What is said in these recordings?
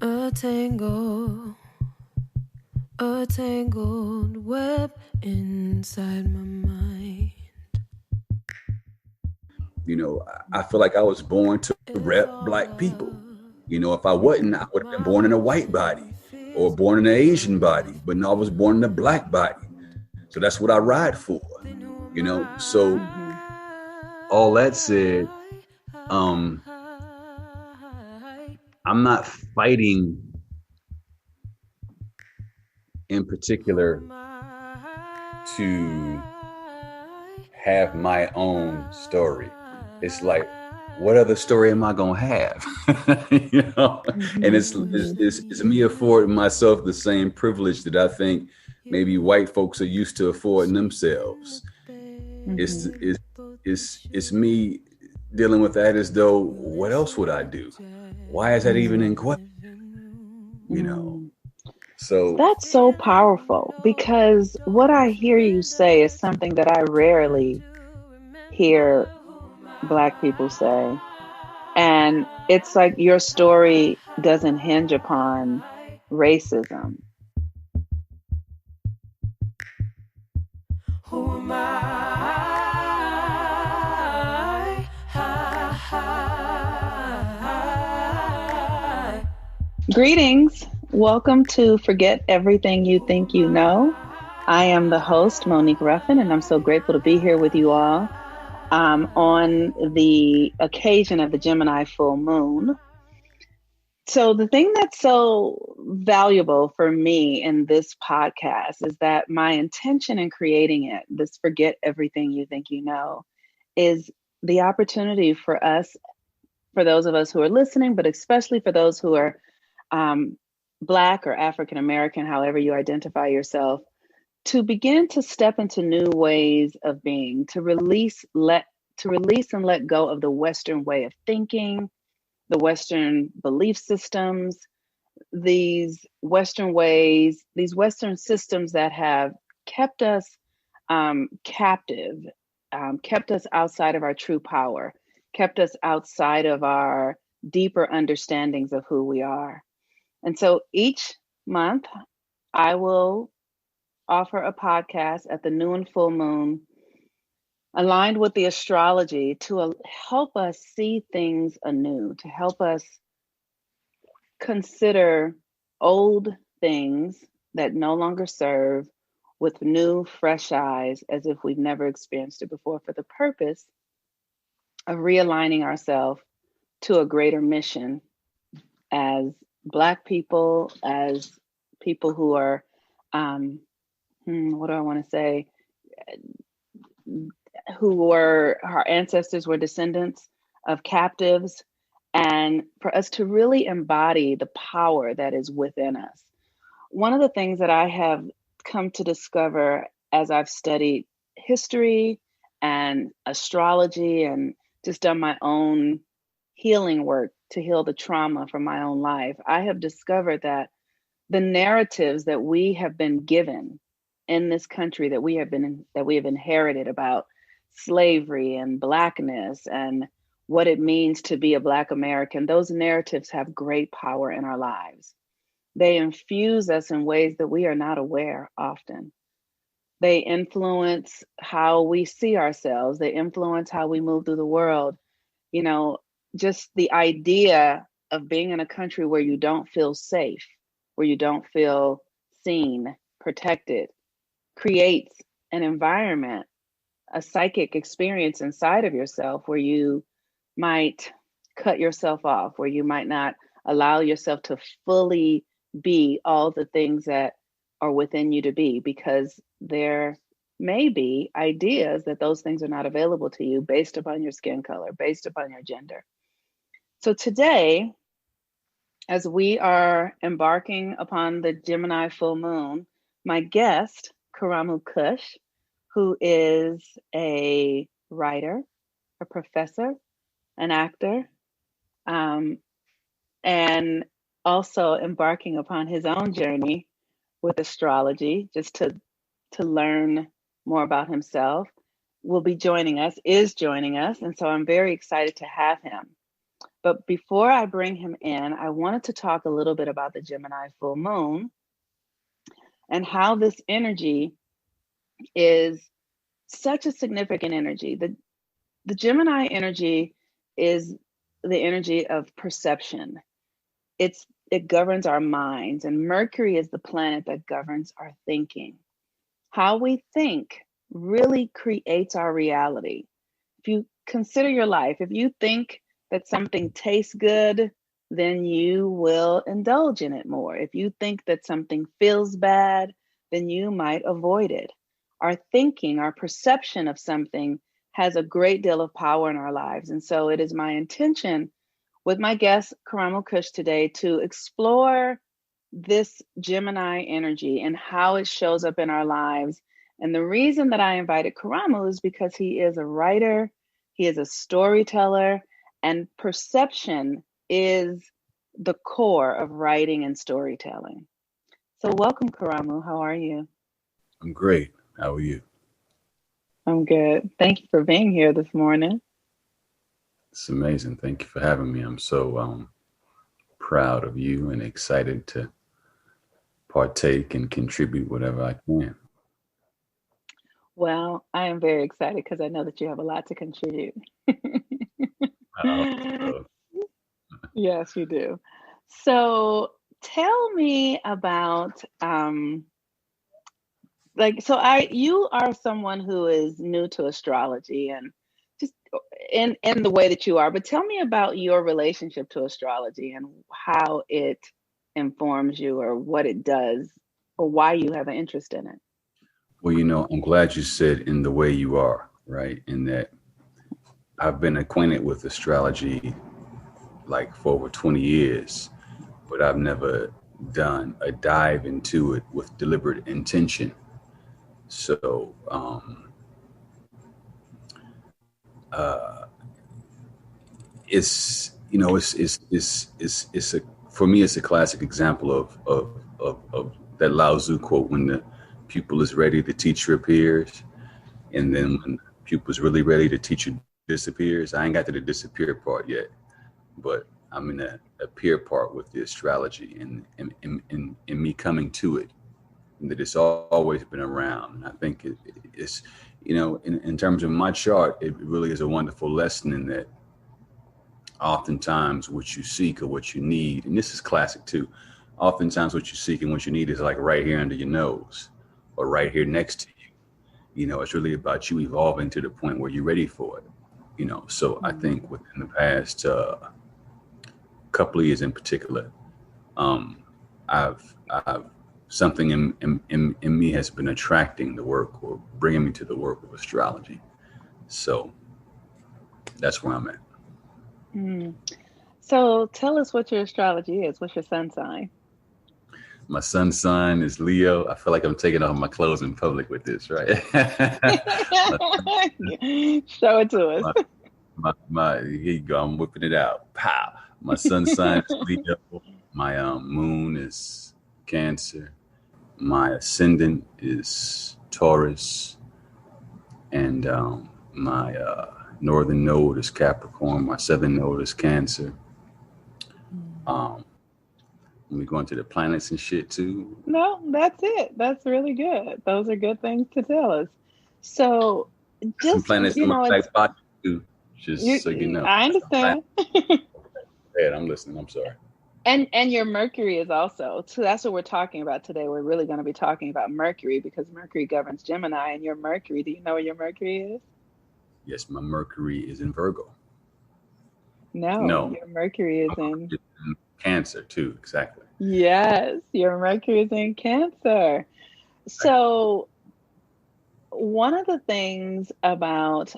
A tangle, a tangled web inside my mind. You know, I feel like I was born to If rep our black people. love You know, if I wasn't, I would have been my born in a heart's white body own or fears born in an Asian body, above, but no, I was born in a black body. So that's what I ride for. then who am You know, so Mm-hmm. all that said, I? um, I'm not fighting in Who particular am to I? have my own story. It's like, what other story am I gonna have? You know, and Mm-hmm. it's, Mm-hmm. it's it's me affording myself the same privilege that I think maybe white folks are used to affording themselves. It's Mm-hmm. it's it's me dealing with that as though what else would I do? Why is that even in question? You know, Mm-hmm. so That's so powerful because what I hear you say is something that I rarely hear Black people say. And it's like your story doesn't hinge upon racism. Who am I? Greetings. Welcome to Forget Everything You Think You Know. I am the host, Monique Ruffin, and I'm so grateful to be here with you all on the occasion of the Gemini Full Moon. So, the thing that's so valuable for me in this podcast is that my intention in creating it, this Forget Everything You Think You Know, is the opportunity for us, for those of us who are listening, but especially for those who are um, Black or African American, however you identify yourself, to begin to step into new ways of being, to release and let go of the Western way of thinking, the Western belief systems, these Western ways, these Western systems that have kept us captive, kept us outside of our true power, kept us outside of our deeper understandings of who we are. And so each month, I will offer a podcast at the new and full moon aligned with the astrology to help us see things anew, to help us consider old things that no longer serve with new, fresh eyes as if we've never experienced it before, for the purpose of realigning ourselves to a greater mission as Black people, as people who are, um, what do I want to say, who were, our ancestors were descendants of captives, and for us to really embody the power that is within us. One of the things that I have come to discover as I've studied history and astrology and just done my own healing work to heal the trauma from my own life, I have discovered that the narratives that we have been given in this country, that we have inherited about slavery and blackness and what it means to be a Black American, those narratives have great power in our lives. They infuse us in ways that we are not aware often. They influence how we see ourselves, they influence how we move through the world. You know, just the idea of being in a country where you don't feel safe, where you don't feel seen, protected, creates an environment, a psychic experience inside of yourself where you might cut yourself off, where you might not allow yourself to fully be all the things that are within you to be, because there may be ideas that those things are not available to you based upon your skin color, based upon your gender. So today, as we are embarking upon the Gemini full moon, my guest, Ka'ramuu Kush, who is a writer, a professor, an actor, um, and also embarking upon his own journey with astrology, just to learn more about himself, will be joining us, is joining us, and so I'm very excited to have him. But before I bring him in, I wanted to talk a little bit about the Gemini full moon and how this energy is such a significant energy. The Gemini energy is the energy of perception. It governs our minds, and Mercury is the planet that governs our thinking. How we think really creates our reality. If you consider your life, if you think that something tastes good, then you will indulge in it more. If you think that something feels bad, then you might avoid it. Our thinking, our perception of something has a great deal of power in our lives. And so it is my intention with my guest, Ka'ramuu Kush, today to explore this Gemini energy and how it shows up in our lives. And the reason that I invited Ka'ramuu is because he is a writer, he is a storyteller, and perception is the core of writing and storytelling. So welcome, Ka'ramuu. How are you? I'm great. How are you? I'm good. Thank you for being here this morning. It's amazing. Thank you for having me. I'm so proud of you and excited to partake and contribute whatever I can. Well, I am very excited because I know that you have a lot to contribute. So, Yes, you do. So tell me about you are someone who is new to astrology and just in the way that you are, but tell me about your relationship to astrology and how it informs you or what it does or why you have an interest in it. well, I'm glad you said in the way you are, right? In that I've been acquainted with astrology like for over 20 years, but I've never done a dive into it with deliberate intention. So, uh, it's a for me it's a classic example of that Lao Tzu quote: when the pupil is ready, the teacher appears, and then when the pupil is really ready, the teacher disappears. I ain't got to the disappear part yet, but I'm in the appear part with the astrology and in me coming to it, and that it's always been around. And I think it's in terms of my chart, it really is a wonderful lesson in that oftentimes what you seek or what you need, and this is classic too, oftentimes what you seek and what you need is like right here under your nose or right here next to you. It's really about you evolving to the point where you're ready for it. So I think within the past couple of years in particular, I've something in me has been attracting the work or bringing me to the work of astrology. So that's where I'm at. Mm. So tell us what your astrology is. What's your sun sign? My sun's sign is Leo. I feel like I'm taking off my clothes in public with this, right? Show it to us. Here you go. I'm whipping it out. Pow. My sun's sign is Leo. My moon is Cancer. My ascendant is Taurus, and my northern node is Capricorn. My southern node is Cancer. When we go into the planets and shit too. No, that's it. That's really good. Those are good things to tell us. So Some just, planets in my back pocket too, just so you know. I understand. Yeah, I'm listening. I'm sorry. And your Mercury is also, so that's what we're talking about today. We're really going to be talking about Mercury because Mercury governs Gemini, and your Mercury, do you know where your Mercury is? Yes, my Mercury is in Virgo. No, your Mercury is in Cancer too, exactly. Yes, your Mercury is in Cancer. So one of the things about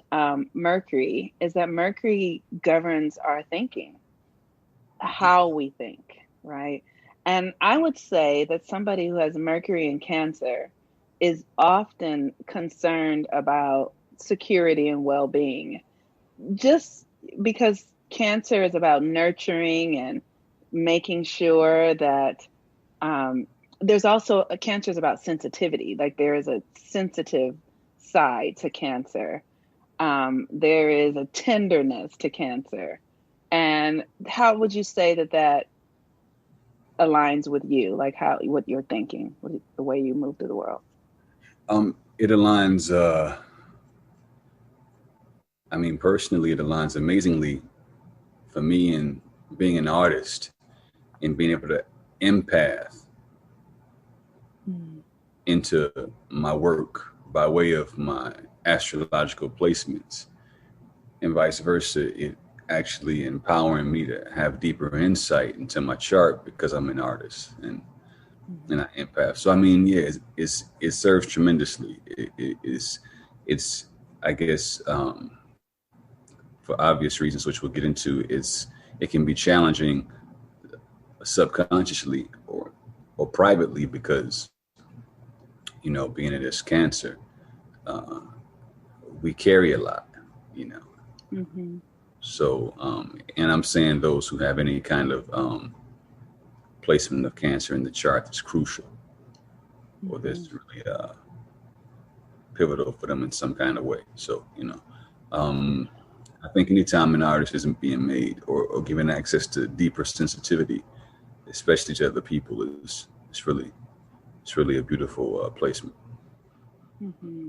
Mercury is that Mercury governs our thinking, how we think, right? And I would say that somebody who has Mercury in Cancer is often concerned about security and well-being, just because Cancer is about nurturing and making sure that there's also a Cancer is about sensitivity. Like there is a sensitive side to Cancer. There is a tenderness to Cancer. And how would you say that that aligns with you? Like how, what you're thinking, the way you move through the world? It aligns. I mean, personally, it aligns amazingly for me in being an artist and being able to empath Mm. into my work by way of my astrological placements, and vice versa. It actually empowering me to have deeper insight into my chart because I'm an artist and I empath. So I mean, yeah, it serves tremendously. It's I guess for obvious reasons, which we'll get into, it can be challenging subconsciously or privately because being in this cancer, uh, we carry a lot, you know. Mm-hmm. So, and I'm saying those who have any kind of placement of cancer in the chart that's crucial or Mm-hmm. that's really pivotal for them in some kind of way. So, um, I think anytime an artist isn't being made or given access to deeper sensitivity, especially to other people, it's really a beautiful placement. Mm-hmm.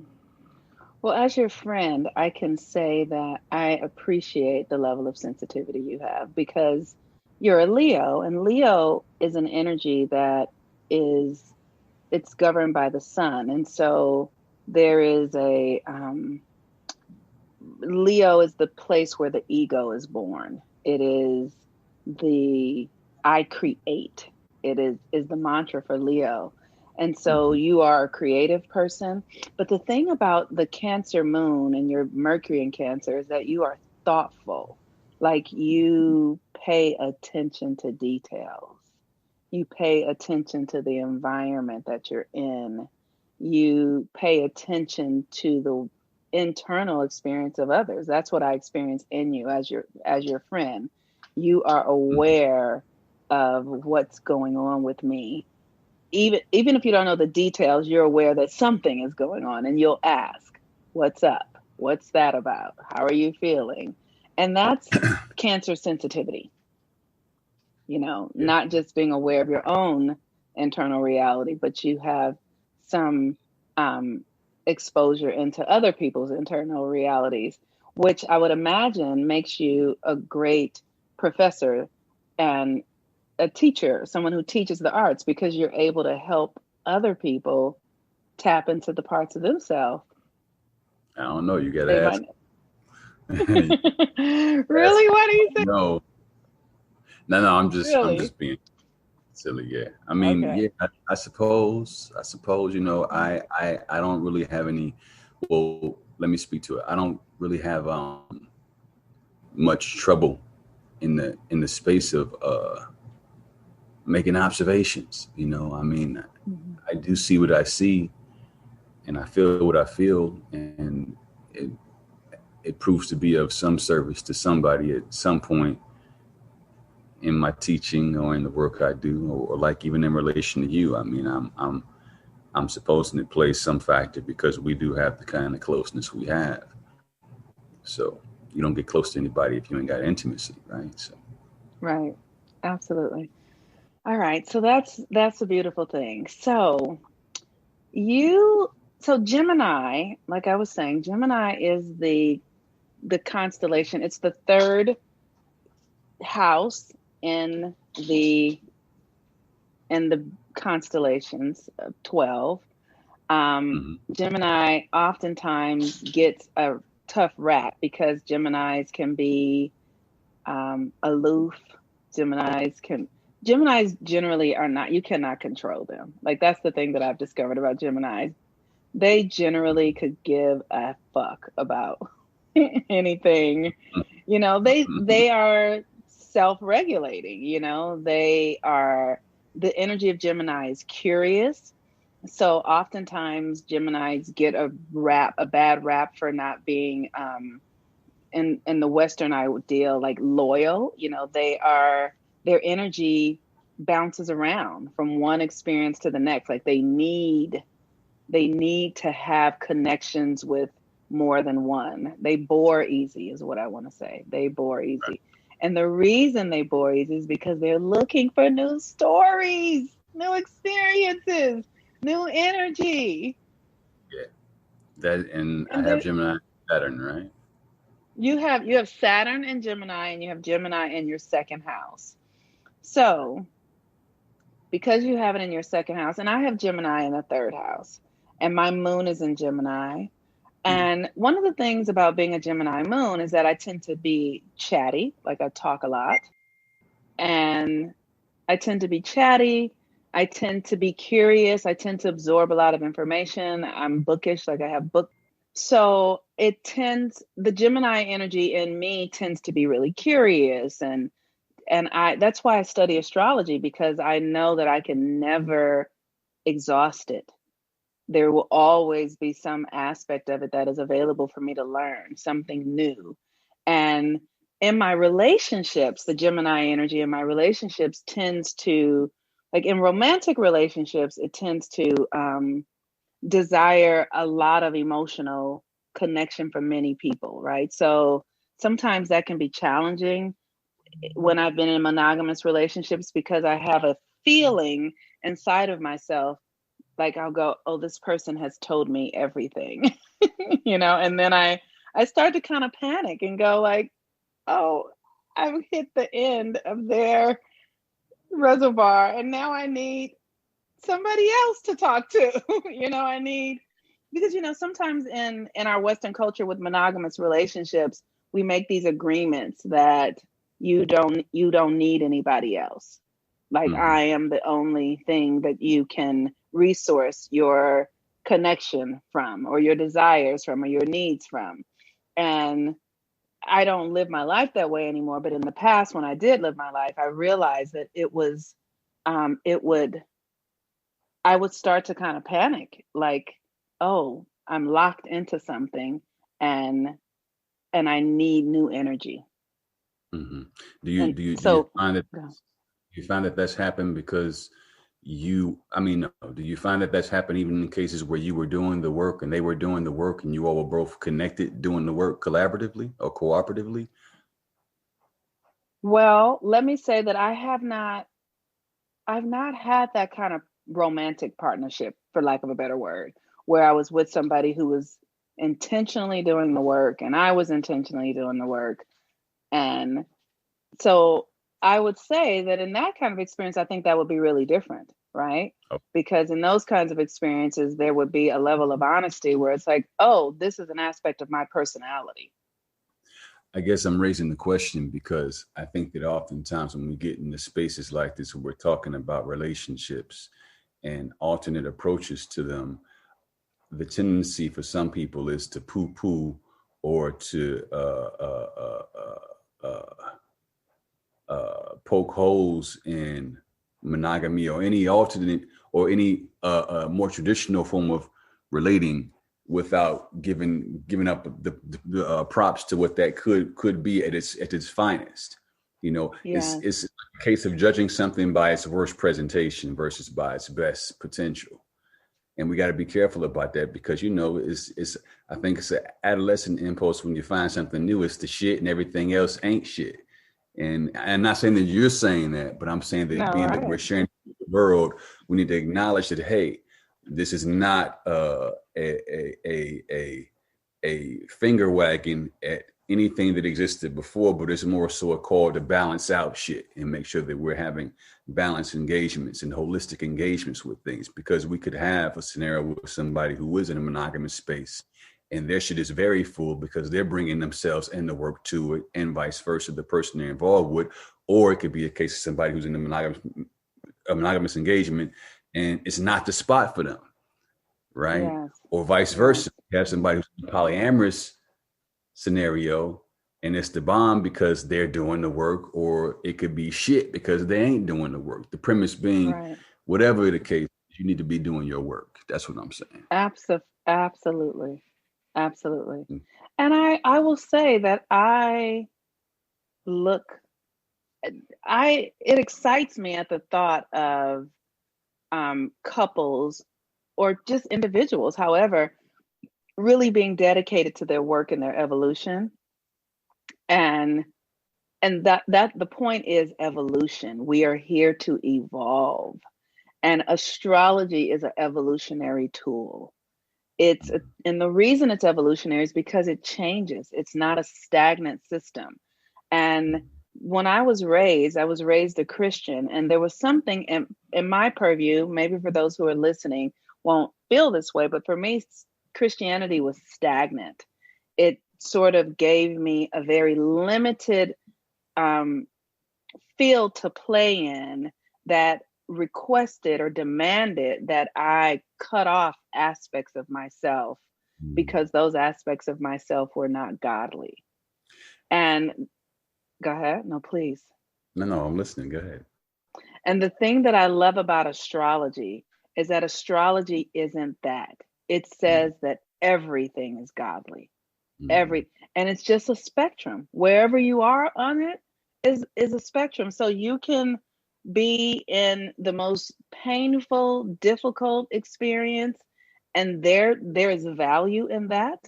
Well, as your friend, I can say that I appreciate the level of sensitivity you have because you're a Leo, and Leo is an energy that is it's governed by the sun, and so there is a Leo is the place where the ego is born. It is the I create. It is the mantra for Leo. And so Mhm. you are a creative person. But the thing about the Cancer moon and your Mercury in Cancer is that you are thoughtful. Like you pay attention to details. You pay attention to the environment that you're in. You pay attention to the internal experience of others. That's what I experience in you as your friend. You are Mhm. aware of what's going on with me. Even if you don't know the details, you're aware that something is going on and you'll ask, "What's up? What's that about? How are you feeling?" And that's cancer sensitivity, Yeah. not just being aware of your own internal reality, but you have some um, exposure into other people's internal realities, which I would imagine makes you a great professor and a teacher, someone who teaches the arts, because you're able to help other people tap into the parts of themselves I don't know. You got to they ask. might. You ask. Really? Why do you say No, no. I'm really? just being silly. Yeah. I mean, Okay. yeah. I suppose. I suppose. I don't really have any. Well, let me speak to it. I don't really have much trouble in the space of making observations. I mean, Mhm. I do see what I see, and I feel what I feel, and it it proves to be of some service to somebody at some point in my teaching or in the work I do, or like even in relation to you. I mean, I'm supposed to play some factor because we do have the kind of closeness we have. So you don't get close to anybody if you ain't got intimacy, right? So Right. Absolutely. All right. So that's a beautiful thing. You so Gemini, like I was saying, Gemini is the constellation. It's the third house in the in the constellations of 12. mhm. Gemini oftentimes gets a tough rap because Geminis can be aloof. Geminis can Geminis generally are not, you cannot control them. Like that's the thing that I've discovered about Geminis. They generally could give a fuck about anything. They are self-regulating, they are the energy of Gemini is curious. So oftentimes Geminis get a bad rap for not being in the Western ideal, like loyal. Their energy bounces around from one experience to the next. Like they need to have connections with more than one. They bore easy, is what I want to say. They bore easy. And the reason they bore you is because they're looking for new stories, new experiences, new energy. Yeah. That, and I And have Gemini Saturn, right? you have Saturn in Gemini, and you have Gemini in your second house. So because you have it in your second house, and I have Gemini in the third house, and my moon is in Gemini. Mm. And one of the things about being a Gemini moon is that I tend to be chatty, like I talk a lot. And I tend to be chatty. I tend to be curious. I tend to absorb a lot of information. I'm bookish, like I have book. So the Gemini energy in me tends to be really curious, and that's why I study astrology, because I know that I can never exhaust it. There will always be some aspect of it that is available for me to learn, something new. And in my relationships, the Gemini energy in my relationships tends to, like in romantic relationships, it tends to desire a lot of emotional connection from many people, right? So sometimes that can be challenging when I've been in monogamous relationships, because I have a feeling inside of myself, like I'll go, oh, this person has told me everything, and then I start to kind of panic and go like, oh, I've hit the end of their reservoir, and now I need somebody else to talk to. I need, because sometimes in our Western culture with monogamous relationships, we make these agreements that you don't need anybody else. Like, Mhm. I am the only thing that you can resource your connection from, or your desires from, or your needs from. And I don't live my life that way anymore. But in the past, when I did live my life, I realized that it would, I would start to kind of panic, like, oh, I'm locked into something, and I need new energy. Hmm. And Do you so, find that go. that's happened because I mean, no, do you find that that's happened even in cases where you were doing the work and they were doing the work and you all were both connected doing the work collaboratively or cooperatively? Well, let me say that I've not had that kind of romantic partnership, for lack of a better word, where I was with somebody who was intentionally doing the work and I was intentionally doing the work. And so I would say that in that kind of experience, I think that would be really different, right? Oh, Because in those kinds of experiences, there would be a level of honesty where it's like, oh, this is an aspect of my personality. I guess I'm raising the question because I think that oftentimes when we get into spaces like this, where we're talking about relationships and alternate approaches to them, the tendency for some people is to poo-poo or to poke holes in monogamy or any alternate or any more traditional form of relating without giving up the props to what that could be at its finest. Yeah. It's a case of judging something by its worst presentation versus by its best potential. And we got to be careful about that because it's I think it's an adolescent impulse when you find something new. It's the shit and everything else ain't shit. And I'm not saying that you're saying that, but I'm saying that No, being that we're right. sharing the world, we need to acknowledge that, hey, this is not a finger wagging at anything that existed before, but it's more so a call to balance out shit and make sure that we're having balanced engagements and holistic engagements with things. Because we could have a scenario with somebody who is in a monogamous space and their shit is very full because they're bringing themselves and the work to it, and vice versa, the person they're involved with. Or it could be a case of somebody who's in a monogamous engagement and it's not the spot for them, right? Yes. Or vice Yes. versa. You have somebody who's in a polyamorous scenario and it's the bomb because they're doing the work, or it could be shit because they ain't doing the work. The premise being, Right. whatever the case, you need to be doing your work. That's what I'm saying. Absolutely. Absolutely. And I will say that look, it excites me at the thought of couples or just individuals, however, really being dedicated to their work and their evolution, and And that the point is evolution. We are here to evolve. And astrology is an evolutionary tool. And the reason it's evolutionary is because it changes. It's not a stagnant system. And when I was raised a Christian, and there was something in my purview, maybe for those who are listening won't feel this way, but for me, Christianity was stagnant. It sort of gave me a very limited field to play in that requested or demanded that I cut off aspects of myself because those aspects of myself were not godly. And go ahead. No, please. No, I'm listening. Go ahead. And the thing that I love about astrology is that astrology isn't that. It says that everything is godly. And it's just a spectrum. Wherever you are on it is a spectrum. So you can be in the most painful, difficult experience, and there is value in that.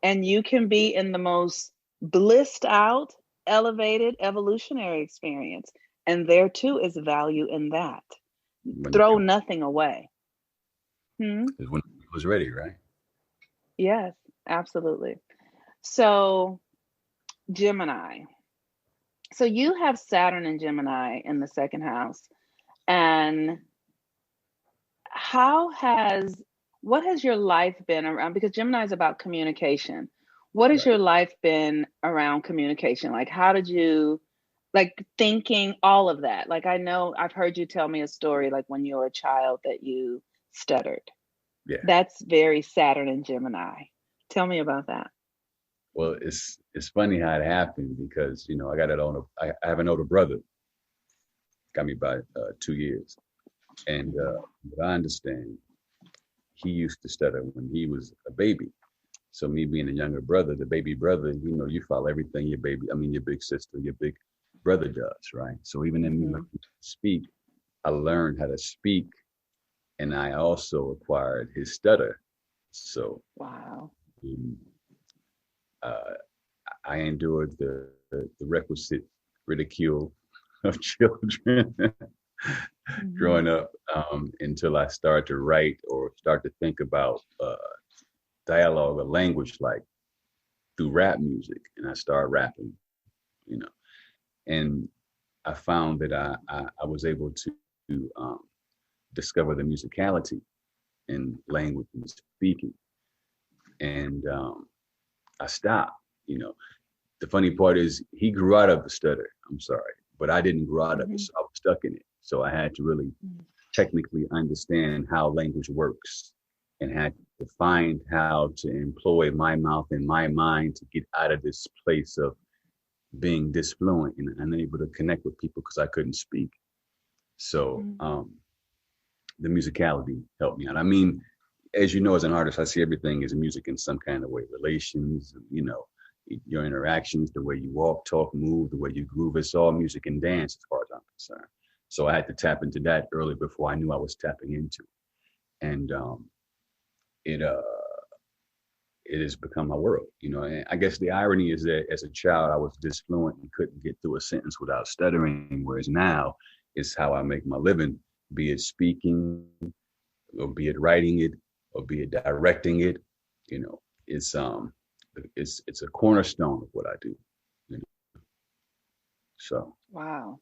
And you can be in the most blissed out, elevated, evolutionary experience, and there too is value in that. Throw nothing away. When it was ready, right? Yes, absolutely. So Gemini. So you have Saturn and Gemini in the second house. And what has your life been around? Because Gemini is about communication. What has your life been around communication? Like, how did you, like, thinking, all of that? Like, I know I've heard you tell me a story, like when you were a child that you stuttered. Yeah. That's very Saturn and Gemini. Tell me about that. Well, it's funny how it happened because, you know, I have an older brother, got me by 2 years. And what I understand, he used to stutter when he was a baby. So me being a younger brother, the baby brother, you know, you follow everything your big sister, your big brother does, right? So even in me learning to speak, I learned how to speak, and I also acquired his stutter. So wow. I endured the requisite ridicule of children growing up until I started to write or start to think about dialogue or language, like through rap music, and I started rapping, you know, and I found that I was able to discover the musicality in language and speaking, and I stopped. You know, the funny part is he grew out of the stutter. I'm sorry, but I didn't grow out of it, so I was stuck in it. So I had to really technically understand how language works, and had to find how to employ my mouth and my mind to get out of this place of being disfluent and unable to connect with people because I couldn't speak. So the musicality helped me out. I mean, as you know, as an artist, I see everything as music in some kind of way. Relations, you know, your interactions, the way you walk, talk, move, the way you groove, it's all music and dance as far as I'm concerned. So I had to tap into that early before I knew I was tapping into it. And it has become my world, you know. And I guess the irony is that as a child, I was disfluent and couldn't get through a sentence without stuttering, whereas now it's how I make my living, be it speaking, or be it writing it, or be it directing it. You know, it's a cornerstone of what I do. You know? So wow.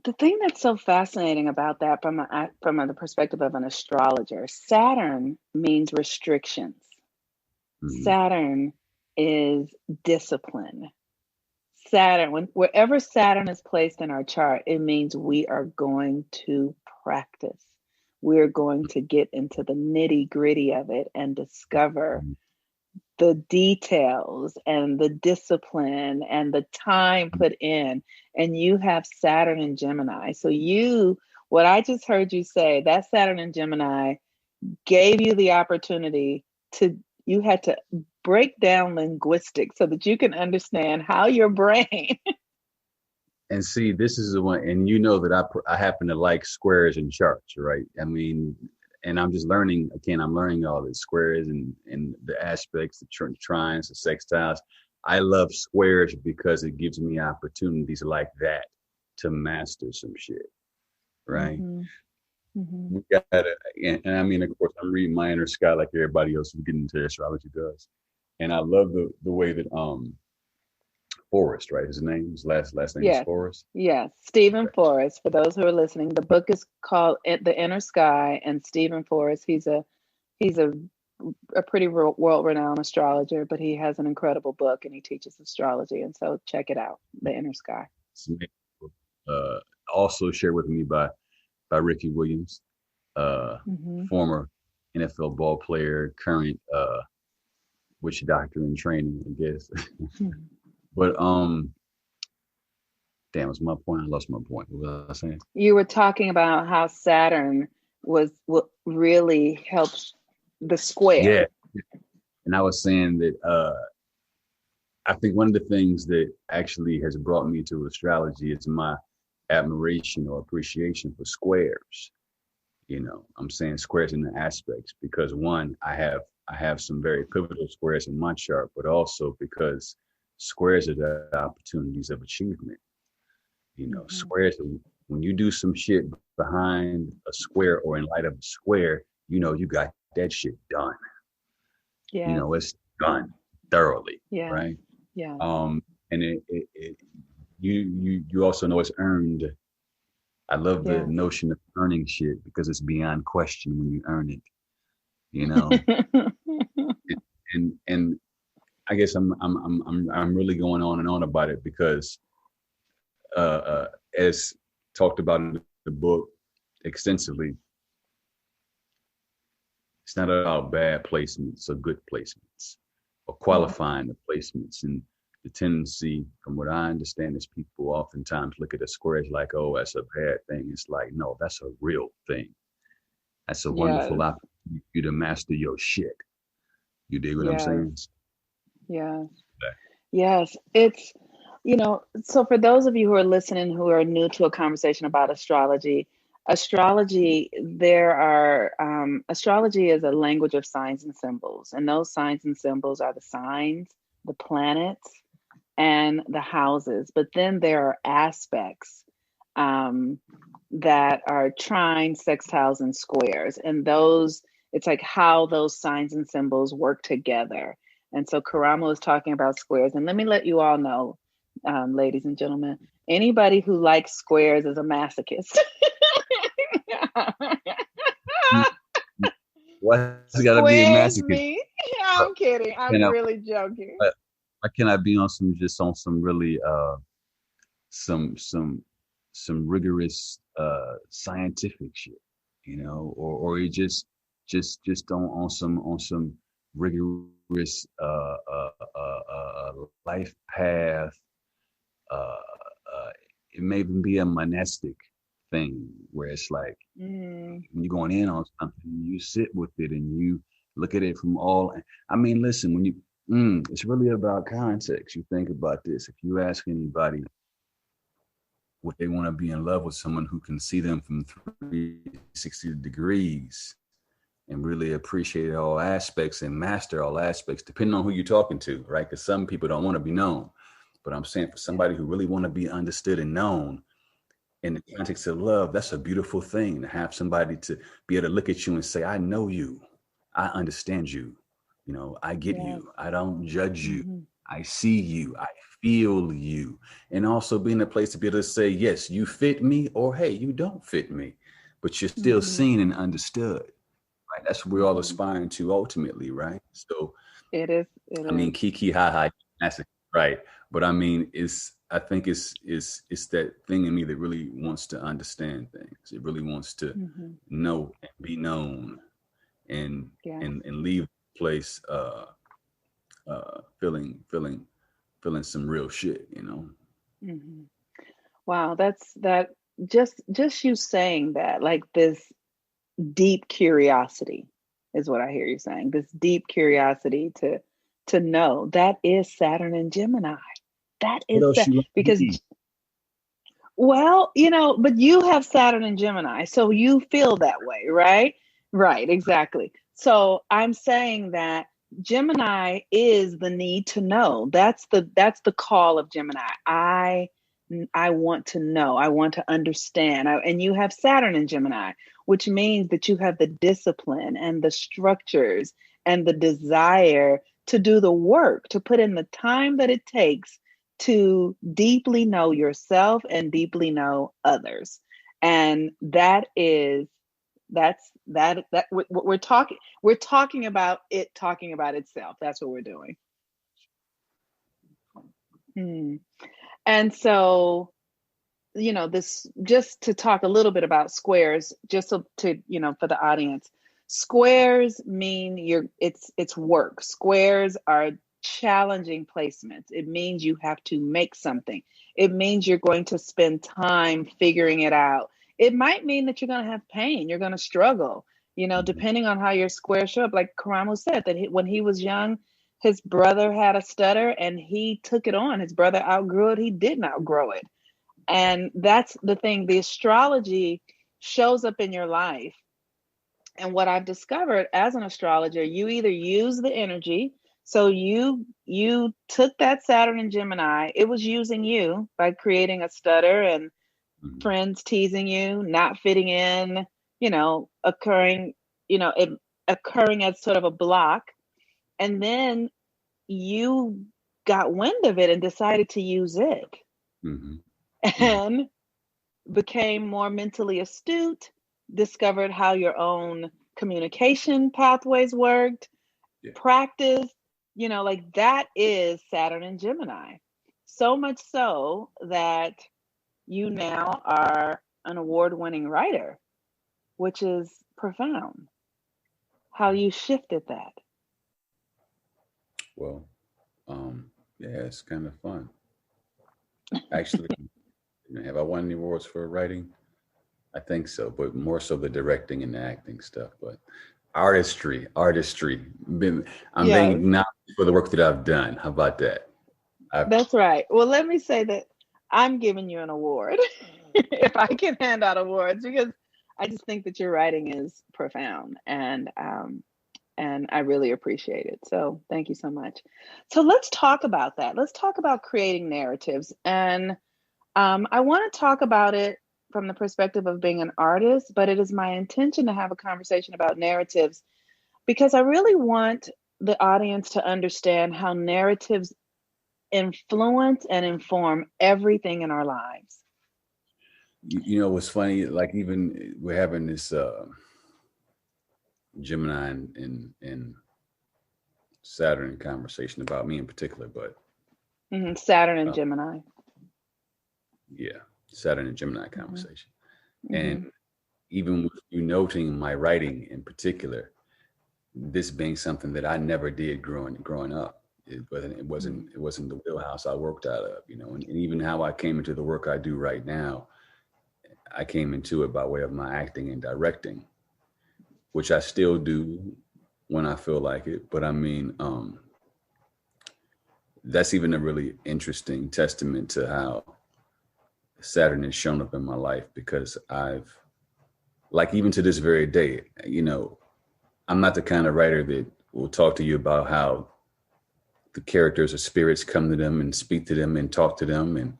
The thing that's so fascinating about that from the perspective of an astrologer, Saturn means restrictions. Saturn is discipline. Saturn, wherever Saturn is placed in our chart, it means we are going to practice. We're going to get into the nitty gritty of it and discover the details and the discipline and the time put in. And you have Saturn and Gemini. So what I just heard you say, that Saturn and Gemini gave you the opportunity you had to break down linguistics so that you can understand how your brain. And see, this is the one, and you know that I happen to like squares and charts, right? I mean, and I'm just learning, I'm learning all the squares and the aspects, the trines, the sextiles. I love squares because it gives me opportunities like that to master some shit, right? Mm-hmm. Mm-hmm. We gotta, and I mean, of course, I'm reading my inner sky like everybody else who's getting into astrology does, and I love the way that Forrest, right? His last name is Yes, Forrest. yes. Stephen Forrest. For those who are listening, the book is called The Inner Sky, and Stephen Forrest. He's a pretty world-renowned astrologer, but he has an incredible book and he teaches astrology. And so check it out, The Inner Sky. Uh, Also shared with me by Ricky Williams, Mm-hmm. former NFL ball player, current witch doctor in training, I guess. But damn, what's my point? I lost my point. What was I saying? You were talking about how Saturn was what really helps the Yeah, square. and I was saying that I think one of the things that actually has brought me to astrology is my admiration or appreciation for squares. You know, I'm saying squares in the aspects because one, I have some very pivotal squares in my chart, but also because squares are the opportunities of achievement. You know, Mm-hmm. squares, when you do some shit behind a square or in light of a square, you know, you got that shit done. You Yes, know, it's done thoroughly, yes, right? yes. And you also know it's earned. I love the Yes. notion of earning shit because it's beyond question when you earn it, you know. And I guess I'm really going on and on about it because as talked about in the book extensively, it's not about bad placements or good placements or qualifying the placements. And the tendency, from what I understand, is people oftentimes look at a square as like, oh, that's a bad thing. It's like, no, that's a real thing. That's a Yes, wonderful opportunity for you to master your shit. You dig what I'm yes, saying? yes, Okay. yes. It's, so for those of you who are listening who are new to a conversation about astrology is a language of signs and symbols, and those signs and symbols are the signs, the planets, and the houses. But then there are aspects um, that are trines, sextiles, and squares. And those, it's like how those signs and symbols work together. And so Ka'ramuu is talking about squares. And let me let you all know, ladies and gentlemen, anybody who likes squares is a masochist. Why's it gotta be a Squares masochist? me. I'm kidding. Can I'm I, really joking. why can't I be on some really some some rigorous scientific shit, you know, or you just on some rigorous life path. It may even be a monastic thing where it's like Mm, when you're going in on something, you sit with it and you look at it from all. I mean, listen, when you it's really about context. You think about this. If you ask anybody would they want to be in love with someone who can see them from 360 degrees and really appreciate all aspects and master all aspects, depending on who you're talking to, right? Because some people don't want to be known. But I'm saying for somebody who really want to be understood and known in the context of love, that's a beautiful thing to have somebody to be able to look at you and say, I know you. I understand you. You know, I get yes. you. I don't judge you. Hmm. I see you. I feel you. And also be in a place to be able to say, yes, you fit me, or hey, you don't fit me, but you're still Hmm. seen and understood. Right. That's what we're all Hmm. aspiring to ultimately, right? So It is. It I mean, is. kiki ha ha, that's it, right? But I mean, I think it's that thing in me that really wants to understand things. It really wants to Hmm. know and be known, and Yes. and leave the place feeling some real shit, you know. Hmm. Wow. That. Just you saying that, like this deep curiosity, is what I hear you saying. This deep curiosity to know that is Saturn and Gemini. That What is else that you want to because be? well, but you have Saturn and Gemini, so you feel that way, right? Right, exactly. So I'm saying that Gemini is the need to know. That's the call of Gemini. I want to know. I want to understand. And you have Saturn in Gemini, which means that you have the discipline and the structures and the desire to do the work, to put in the time that it takes to deeply know yourself and deeply know others. And that is that we're talking about it talking about itself. That's what we're doing. And so, this, just to talk a little bit about squares, just so to, for the audience, squares mean it's work. Squares are challenging placements. It means you have to make something. It means you're going to spend time figuring it out. It might mean that you're going to have pain. You're going to struggle, depending on how your squares show up. Like Ka'ramuu said, that when he was young, his brother had a stutter and he took it on. His brother outgrew it. He didn't outgrow it. And that's the thing. The astrology shows up in your life. And what I've discovered as an astrologer, you either use the energy. So you took that Saturn in Gemini. It was using you by creating a stutter and friends teasing you, not fitting in, occurring as sort of a block. And then you got wind of it and decided to use it. And became more mentally astute, discovered how your own communication pathways worked, practiced, like that is Saturn and Gemini. So much so that you now are an award-winning writer, which is profound. How you shifted that. Well, yeah, it's kind of fun. Actually, have I won any awards for writing? I think so, but more so the directing and the acting stuff. But artistry. I'm being acknowledged for the work that I've done. How about that? That's right. Well, let me say that I'm giving you an award if I can hand out awards, because I just think that your writing is profound, and I really appreciate it. So thank you so much. So let's talk about that. Let's talk about creating narratives. And I want to talk about it from the perspective of being an artist, but it is my intention to have a conversation about narratives because I really want the audience to understand how narratives influence and inform everything in our lives. What's funny, like even we're having this Gemini and Saturn conversation about me in particular, but Saturn and Gemini. Yeah, Saturn and Gemini conversation. And even with you noting my writing in particular, this being something that I never did growing up. It wasn't the wheelhouse I worked out of, and even how I came into the work I do right now, I came into it by way of my acting and directing, which I still do when I feel like it. But I mean, that's even a really interesting testament to how Saturn has shown up in my life, because I've, like, even to this very day, I'm not the kind of writer that will talk to you about how the characters or spirits come to them and speak to them and talk to them and,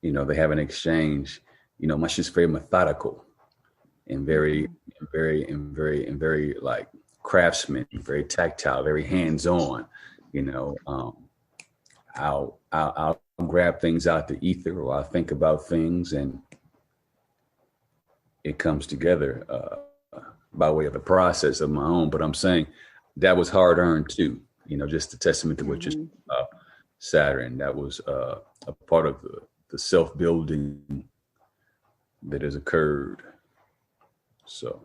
they have an exchange. My shit's very methodical and very like craftsman, very tactile, very hands-on. I'll grab things out the ether, or I'll think about things and it comes together by way of a process of my own. But I'm saying that was hard earned too, just a testament to what you're saying about Saturn. That was a part of the self-building that has occurred. So.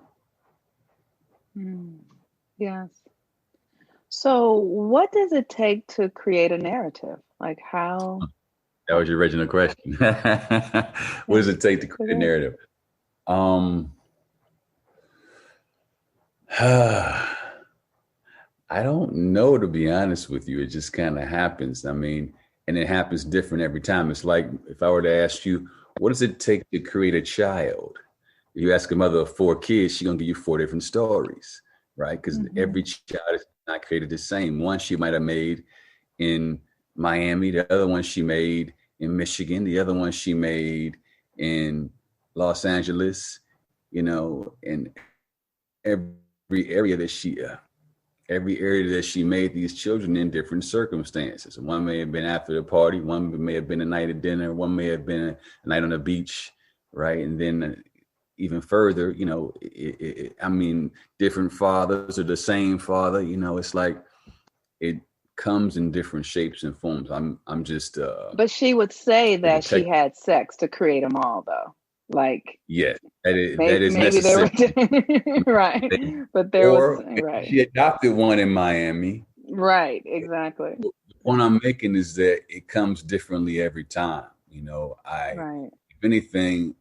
Yes. So what does it take to create a narrative? Like how? That was your original question. What does it take to create a narrative? I don't know, to be honest with you. It just kind of happens. I mean, and it happens different every time. It's like if I were to ask you, what does it take to create a child? If you ask a mother of 4 kids, she's going to give you 4 different stories, right? Because every child is not created the same. One she might have made in Miami, the other one she made in Michigan, the other one she made in Los Angeles, and every area that she made these children in different circumstances. One may have been after the party, one may have been a night at dinner, one may have been a night on the beach, right? And then even further, different fathers or the same father, it's like it comes in different shapes and forms. I'm just But she would say that she had sex to create them all, though. Like, yeah, that is maybe necessary. They were right, but there was right. She adopted one in Miami. Right, exactly. The point I'm making is that it comes differently every time. Right. If anything,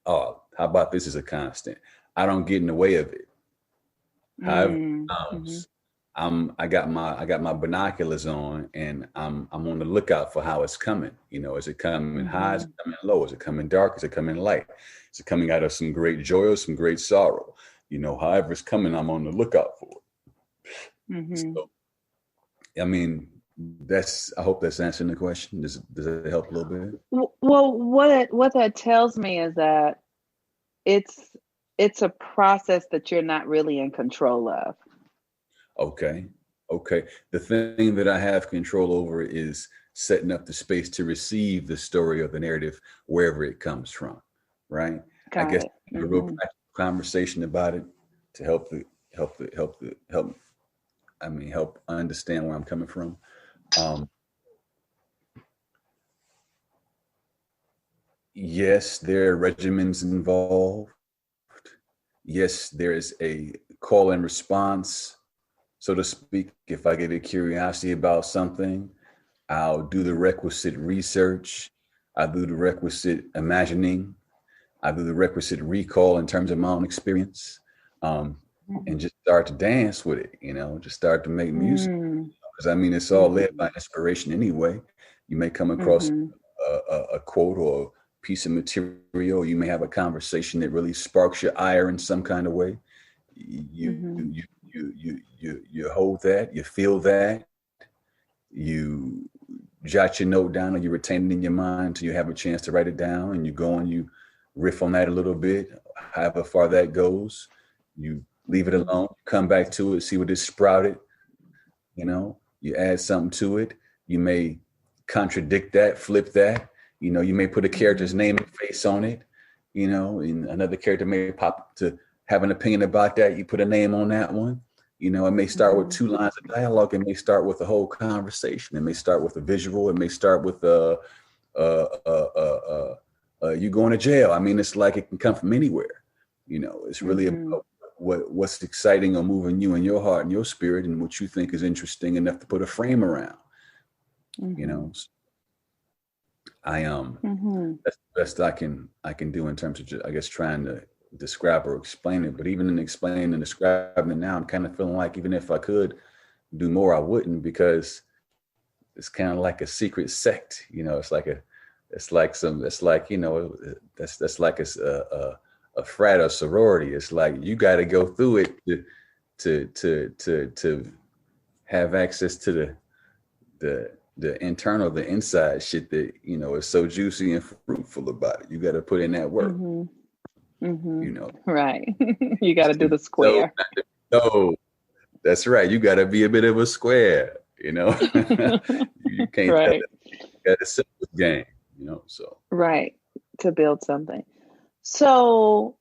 how about this is a constant? I don't get in the way of it. However it comes, I got my binoculars on, and I'm on the lookout for how it's coming. Is it coming high? Is it coming low? Is it coming dark? Is it coming light? Is it coming out of some great joy or some great sorrow? However it's coming, I'm on the lookout for it. So, I hope that's answering the question. Does it help a little bit? Well, what that tells me is that it's a process that you're not really in control of. Okay. The thing that I have control over is setting up the space to receive the story or the narrative wherever it comes from, right? I guess a real practical conversation about it to help understand where I'm coming from. Yes, there are regimens involved. Yes, there is a call and response, so to speak. If I get a curiosity about something, I'll do the requisite research. I do the requisite imagining. I do the requisite recall in terms of my own experience, and just start to dance with it, just start to make music. Because it's all led by inspiration anyway. You may come across a quote or a piece of material. You may have a conversation that really sparks your ire in some kind of way. You hold that, you feel that, you jot your note down, or you retain it in your mind until you have a chance to write it down, and you go and you riff on that a little bit, however far that goes. You leave it alone, come back to it, see what is sprouted. You add something to it. You may contradict that, flip that. You may put a character's name and face on it. And another character may pop to have an opinion about that. You put a name on that one. It may start with 2 lines of dialogue. It may start with a whole conversation. It may start with a visual. It may start with you going to jail. It's like it can come from anywhere. It's really about what's exciting or moving you in your heart and your spirit, and what you think is interesting enough to put a frame around. That's the best I can do in terms of just, I guess, trying to describe or explain it. But even in explaining and describing it now, I'm kind of feeling like even if I could do more, I wouldn't, because it's kind of like a secret sect. That's like a frat or sorority. It's like you got to go through it to have access to the internal, the inside shit that is so juicy and fruitful about it. You got to put in that work. Right. You got to do the square. No, that's right. You got to be a bit of a square. You can't. Right. You got to set the game. So right, to build something. So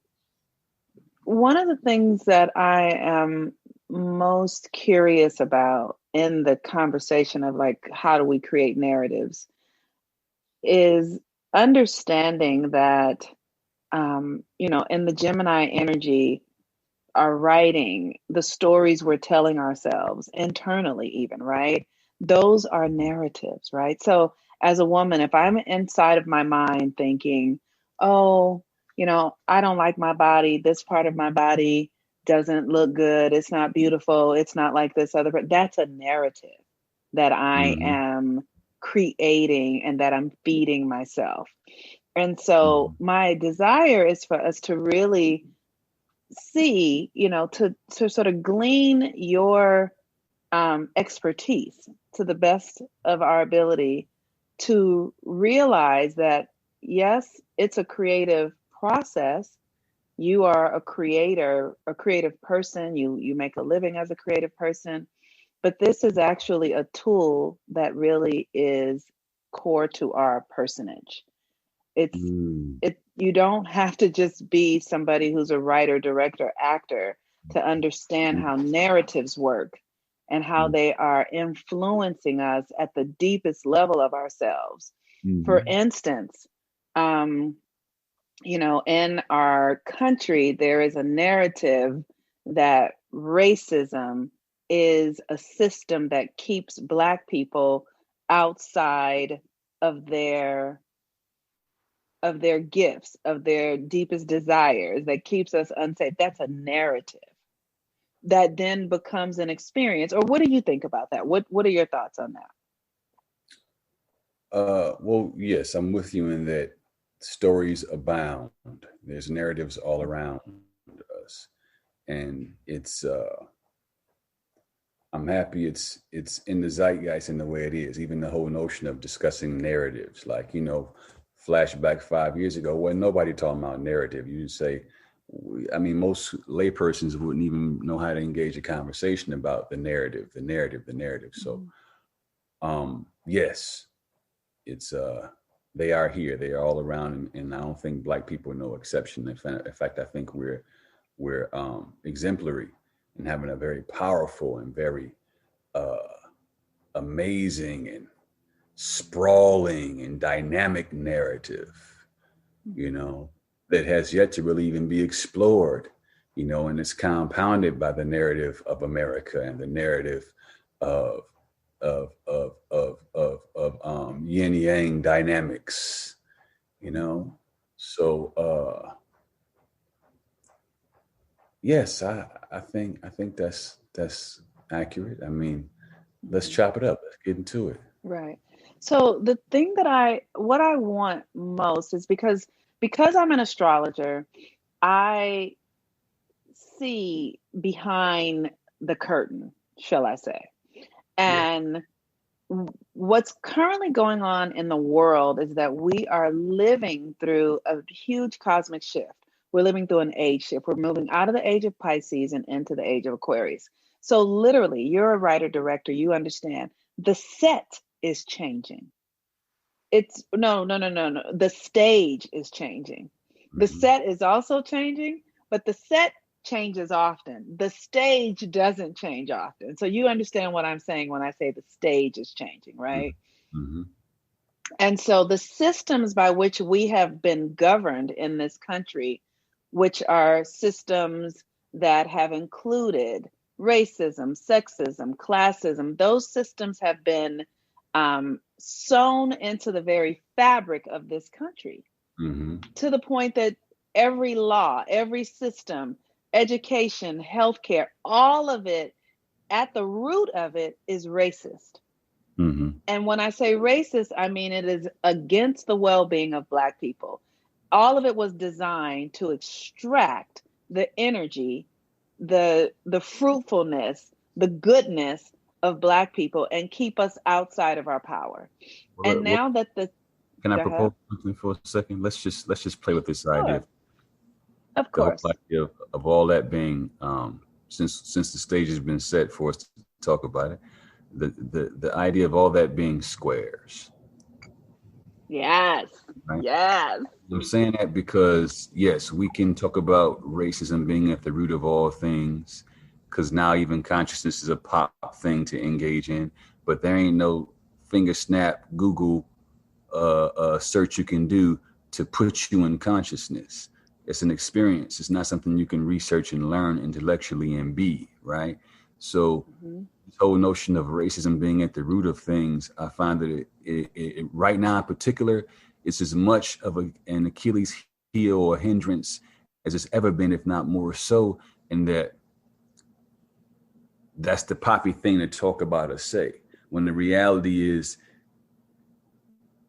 one of the things that I am most curious about in the conversation of like, how do we create narratives, is understanding that, in the Gemini energy, our writing, the stories we're telling ourselves internally, even, right? Those are narratives, right? So as a woman, if I'm inside of my mind thinking, oh, I don't like my body, this part of my body doesn't look good, it's not beautiful, it's not like this other, that's a narrative that I am creating and that I'm feeding myself. And so my desire is for us to really see, to sort of glean your expertise to the best of our ability to realize that, yes, it's a creative process. You are a creator, a creative person. You make a living as a creative person, but this is actually a tool that really is core to our personage. It's Mm. it you don't have to just be somebody who's a writer, director, actor to understand how narratives work and how Mm. they are influencing us at the deepest level of ourselves. For Mhm. instance, in our country, there is a narrative that racism is a system that keeps Black people outside of their gifts, of their deepest desires, that keeps us unsafe. That's a narrative that then becomes an experience. Or what do you think about that? What are your thoughts on that? Well, yes, I'm with you in that stories abound. There's narratives all around us, and I'm happy it's in the zeitgeist in the way it is. Even the whole notion of discussing narratives, like flashback 5 years ago, when nobody talking about narrative. You say, I mean, most laypersons wouldn't even know how to engage a conversation about the narrative, the narrative, the narrative. So, Mhm. yes, it's they are here, they are all around, and I don't think Black people are no exception. In fact, I think we're exemplary in having a very powerful and very uh, amazing and sprawling and dynamic narrative, you know, that has yet to really even be explored, and it's compounded by the narrative of America and the narrative of yin yang dynamics, you know. So yes, I think that's accurate. I mean, let's Mhm. chop it up. Let's get into it. Right. So the thing what I want most is because I'm an astrologer, I see behind the curtain, shall I say. Yeah. And what's currently going on in the world is that we are living through a huge cosmic shift. We're living through an age shift. We're moving out of the age of Pisces and into the age of Aquarius. So, literally, you're a writer director, you understand the set is changing. It's no, no, no, no, no. The stage is changing. The Hmm. set is also changing, but the set changes often. The stage doesn't change often. So you understand what I'm saying when I say the stage is changing, right? Hmm. And so the systems by which we have been governed in this country, which are systems that have included racism, sexism, classism, those systems have been sewn into the very fabric of this country Hmm. to the point that every law, every system, education, healthcare, all of it at the root of it is racist. Hmm. And when I say racist, I mean it is against the well being of Black people. All of it was designed to extract the energy, the fruitfulness, the goodness of Black people and keep us outside of our power. And Well, now that the can I go ahead. propose something for a second? Let's just play with this idea. Sure. Of The whole course. idea of all that being since the stage has been set for us to talk about it, the idea of all that being squares, Yes. right? Yes. I'm saying that because yes, we can talk about racism being at the root of all things, because now even consciousness is a pop thing to engage in, but there ain't no finger snap Google search you can do to put you in consciousness. It's an experience. It's not something you can research and learn intellectually and be, right? So Mhm. this whole notion of racism being at the root of things, I find that it right now in particular, it's as much of an Achilles heel or hindrance as it's ever been, if not more so, in that that's the poppy thing to talk about or say. When the reality is,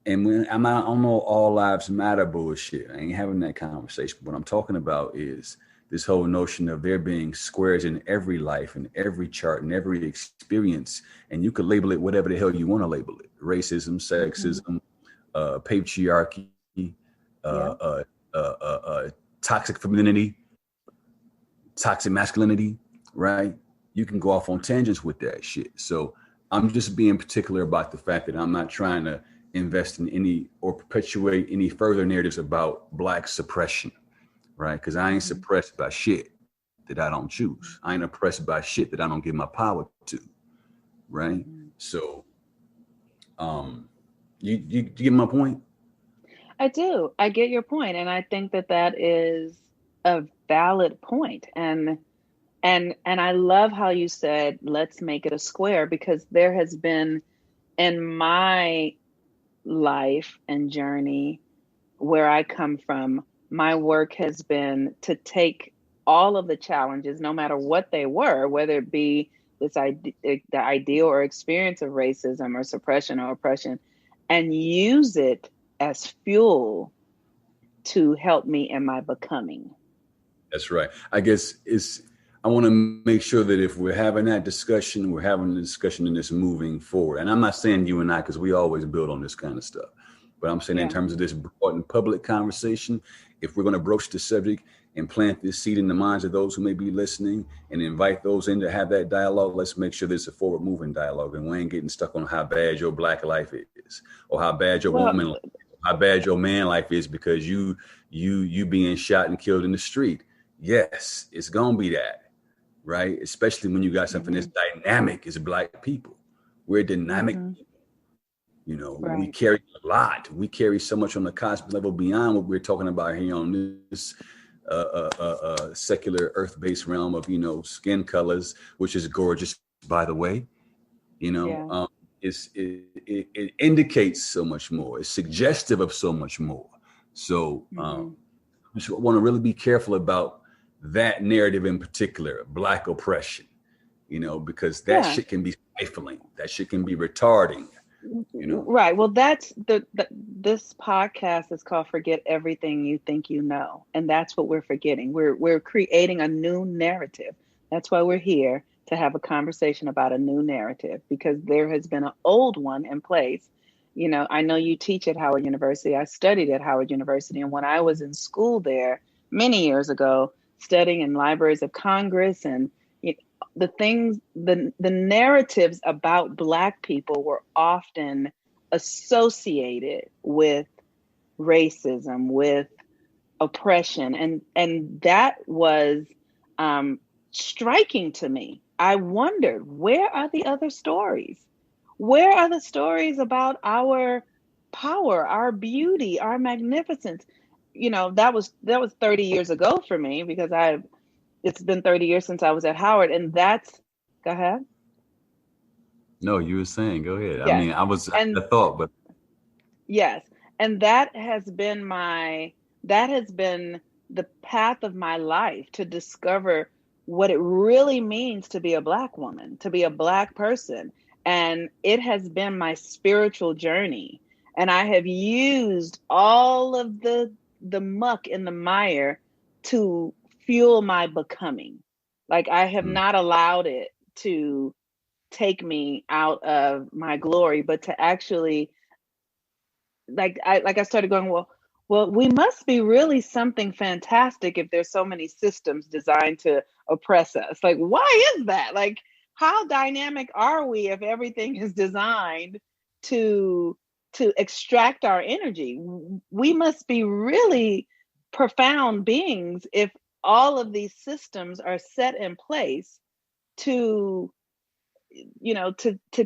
and when I don't know all lives matter bullshit. I ain't having that conversation. What I'm talking about is this whole notion of there being squares in every life and every chart and every experience, and you could label it whatever the hell you want to label it: racism, sexism, patriarchy, Yeah. toxic femininity, toxic masculinity, right? You can go off on tangents with that shit. So I'm just being particular about the fact that I'm not trying to invest in any or perpetuate any further narratives about Black suppression, right? Because I ain't suppressed by shit that I don't choose. I ain't oppressed by shit that I don't give my power to, right? So, you get my point? I do. I get your point, and I think that that is a valid point. And I love how you said, let's make it a square, because there has been in my life and journey where I come from, my work has been to take all of the challenges, no matter what they were, whether it be this idea, the idea or experience of racism or suppression or oppression, and use it as fuel to help me in my becoming. That's right. I guess I want to make sure that if we're having that discussion, we're having a discussion in this moving forward. And I'm not saying you and I, because we always build on this kind of stuff. But I'm saying in terms of this broad and public conversation, if we're going to broach the subject and plant this seed in the minds of those who may be listening and invite those in to have that dialogue, let's make sure there's a forward moving dialogue and we ain't getting stuck on how bad your Black life is or how bad your woman life is, how bad your man life is because you being shot and killed in the street. Yes, it's going to be that. Right? Especially when you got something as dynamic as Black people. We're dynamic people. You know, we carry a lot. We carry so much on the cosmic level beyond what we're talking about here on this secular earth-based realm of, you know, skin colors, which is gorgeous, by the way. You know, it indicates so much more. It's suggestive of so much more. So I just want to really be careful about that narrative in particular, Black oppression, you know, because that shit can be stifling. That shit can be retarding, you know. Right. Well, that's this podcast is called "Forget Everything You Think You Know," and that's what we're forgetting. We're creating a new narrative. That's why we're here, to have a conversation about a new narrative, because there has been an old one in place. You know, I know you teach at Howard University. I studied at Howard University, and when I was in school there many years ago, studying in libraries of Congress, and the things, the narratives about Black people were often associated with racism, with oppression, and that was striking to me. I wondered, where are the other stories? Where are the stories about our power, our beauty, our magnificence? You know, that was 30 years ago for me, because it's been 30 years since I was at Howard, and go ahead. No, you were saying, go ahead. Yes. I mean, I thought, but yes. And that has been the path of my life, to discover what it really means to be a Black woman, to be a Black person. And it has been my spiritual journey. And I have used all of the muck in the mire to fuel my becoming. Like, I have not allowed it to take me out of my glory, but to actually, I started going, well, we must be really something fantastic if there's so many systems designed to oppress us. Like, why is that? Like, how dynamic are we if everything is designed to extract our energy? We must be really profound beings if all of these systems are set in place to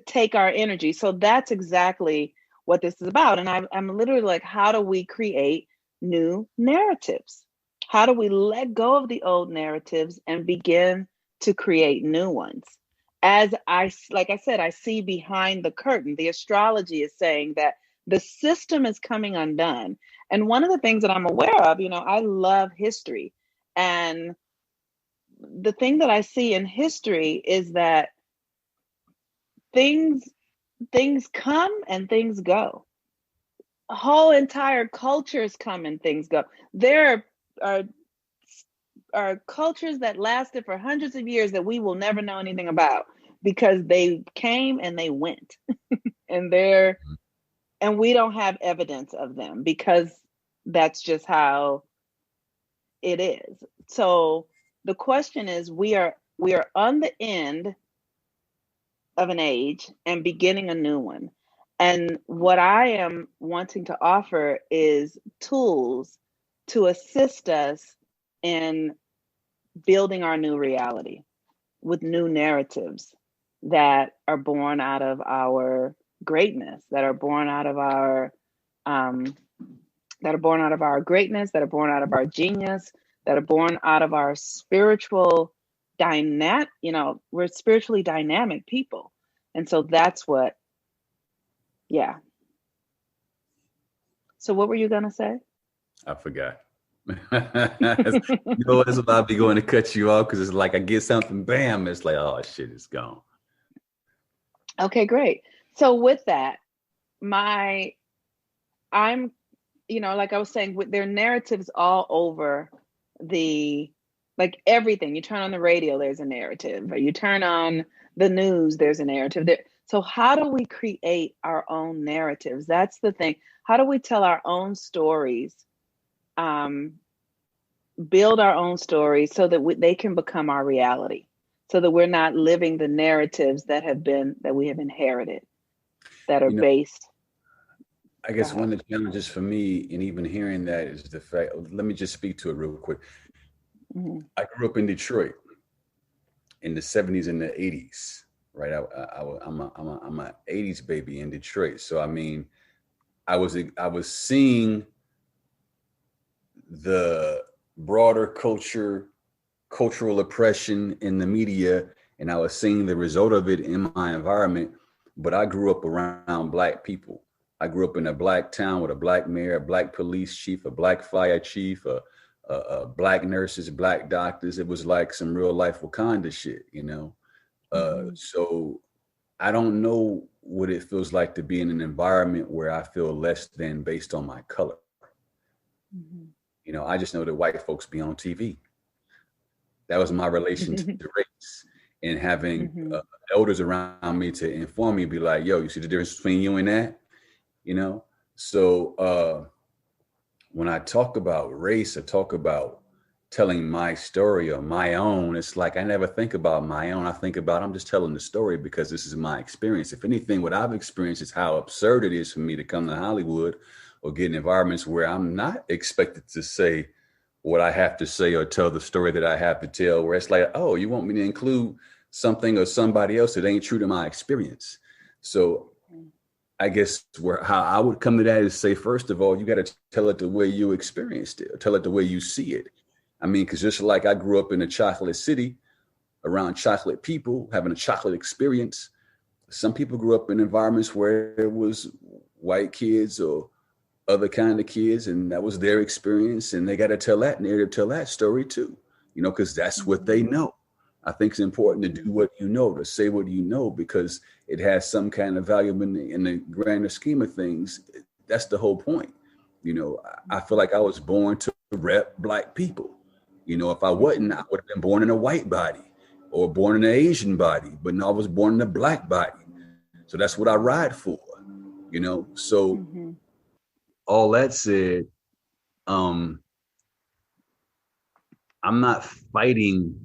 take our energy. So that's exactly what this is about. And I'm literally like, how do we create new narratives? How do we let go of the old narratives and begin to create new ones? Like I said, I see behind the curtain, the astrology is saying that the system is coming undone. And one of the things that I'm aware of, I love history. And the thing that I see in history is that things come and things go. Whole entire cultures come and things go. There are are cultures that lasted for hundreds of years that we will never know anything about because they came and they went and we don't have evidence of them because that's just how it is. So the question is, we are on the end of an age and beginning a new one. And what I am wanting to offer is tools to assist us in building our new reality with new narratives that are born out of our greatness, that are born out of our greatness, that are born out of our genius, that are born out of our spiritual dynamic. We're spiritually dynamic people. And so that's what, yeah. So what were you going to say? I forgot. That's what I'll be going to cut you off because it's like I get something, bam, it's like, oh shit, it's gone. Okay, great. So with that, I'm, like I was saying, with their narratives all over like everything. You turn on the radio, there's a narrative. Or you turn on the news, there's a narrative there. So how do we create our own narratives? That's the thing. How do we tell our own stories? Build our own stories so that they can become our reality, so that we're not living the narratives that we have inherited, that are based. I guess one of the challenges for me in even hearing that is the fact, let me just speak to it real quick. Mm-hmm. I grew up in Detroit in the 70s and the 80s, right? I'm a 80s baby in Detroit. So, I mean, I was seeing the broader cultural oppression in the media, and I was seeing the result of it in my environment. But I grew up around Black people. I grew up in a Black town with a Black mayor, a Black police chief, a Black fire chief, Black nurses, Black doctors. It was like some real life Wakanda shit, So I don't know what it feels like to be in an environment where I feel less than based on my color. Mm-hmm. I just know that white folks be on TV. That was my relation to race, and having elders around me to inform me, be like, yo, you see the difference between you and that? So when I talk about race, I talk about telling my story or my own. It's like I never think about my own. I think about I'm just telling the story because this is my experience. If anything, what I've experienced is how absurd it is for me to come to Hollywood or get in environments where I'm not expected to say what I have to say or tell the story that I have to tell, where it's like, oh, you want me to include something or somebody else that ain't true to my experience. So I guess how I would come to that is say, first of all, you got to tell it the way you experienced it, or tell it the way you see it. I mean, because just like I grew up in a chocolate city around chocolate people, having a chocolate experience, some people grew up in environments where it was white kids or other kind of kids, and that was their experience, and they got to tell that narrative, tell that story too, because that's what they know. I think it's important to do what you know, to say what you know, because it has some kind of value in the grander scheme of things. That's the whole point. I feel like I was born to rep Black people. If I wasn't, I would have been born in a white body or born in an Asian body, but no, I was born in a Black body. So that's what I ride for, So all that said, I'm not fighting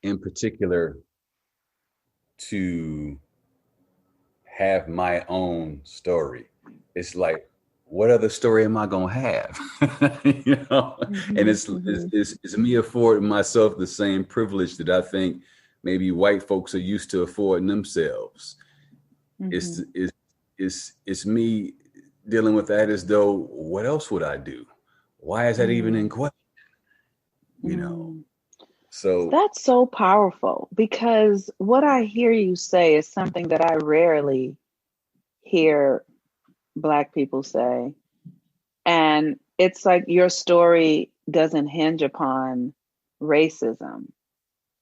in particular to have my own story. It's like, what other story am I gonna have? And it's me affording myself the same privilege that I think maybe white folks are used to affording themselves. It's me dealing with that as though, what else would I do? Why is that even in question? So that's so powerful, because what I hear you say is something that I rarely hear Black people say. And it's like your story doesn't hinge upon racism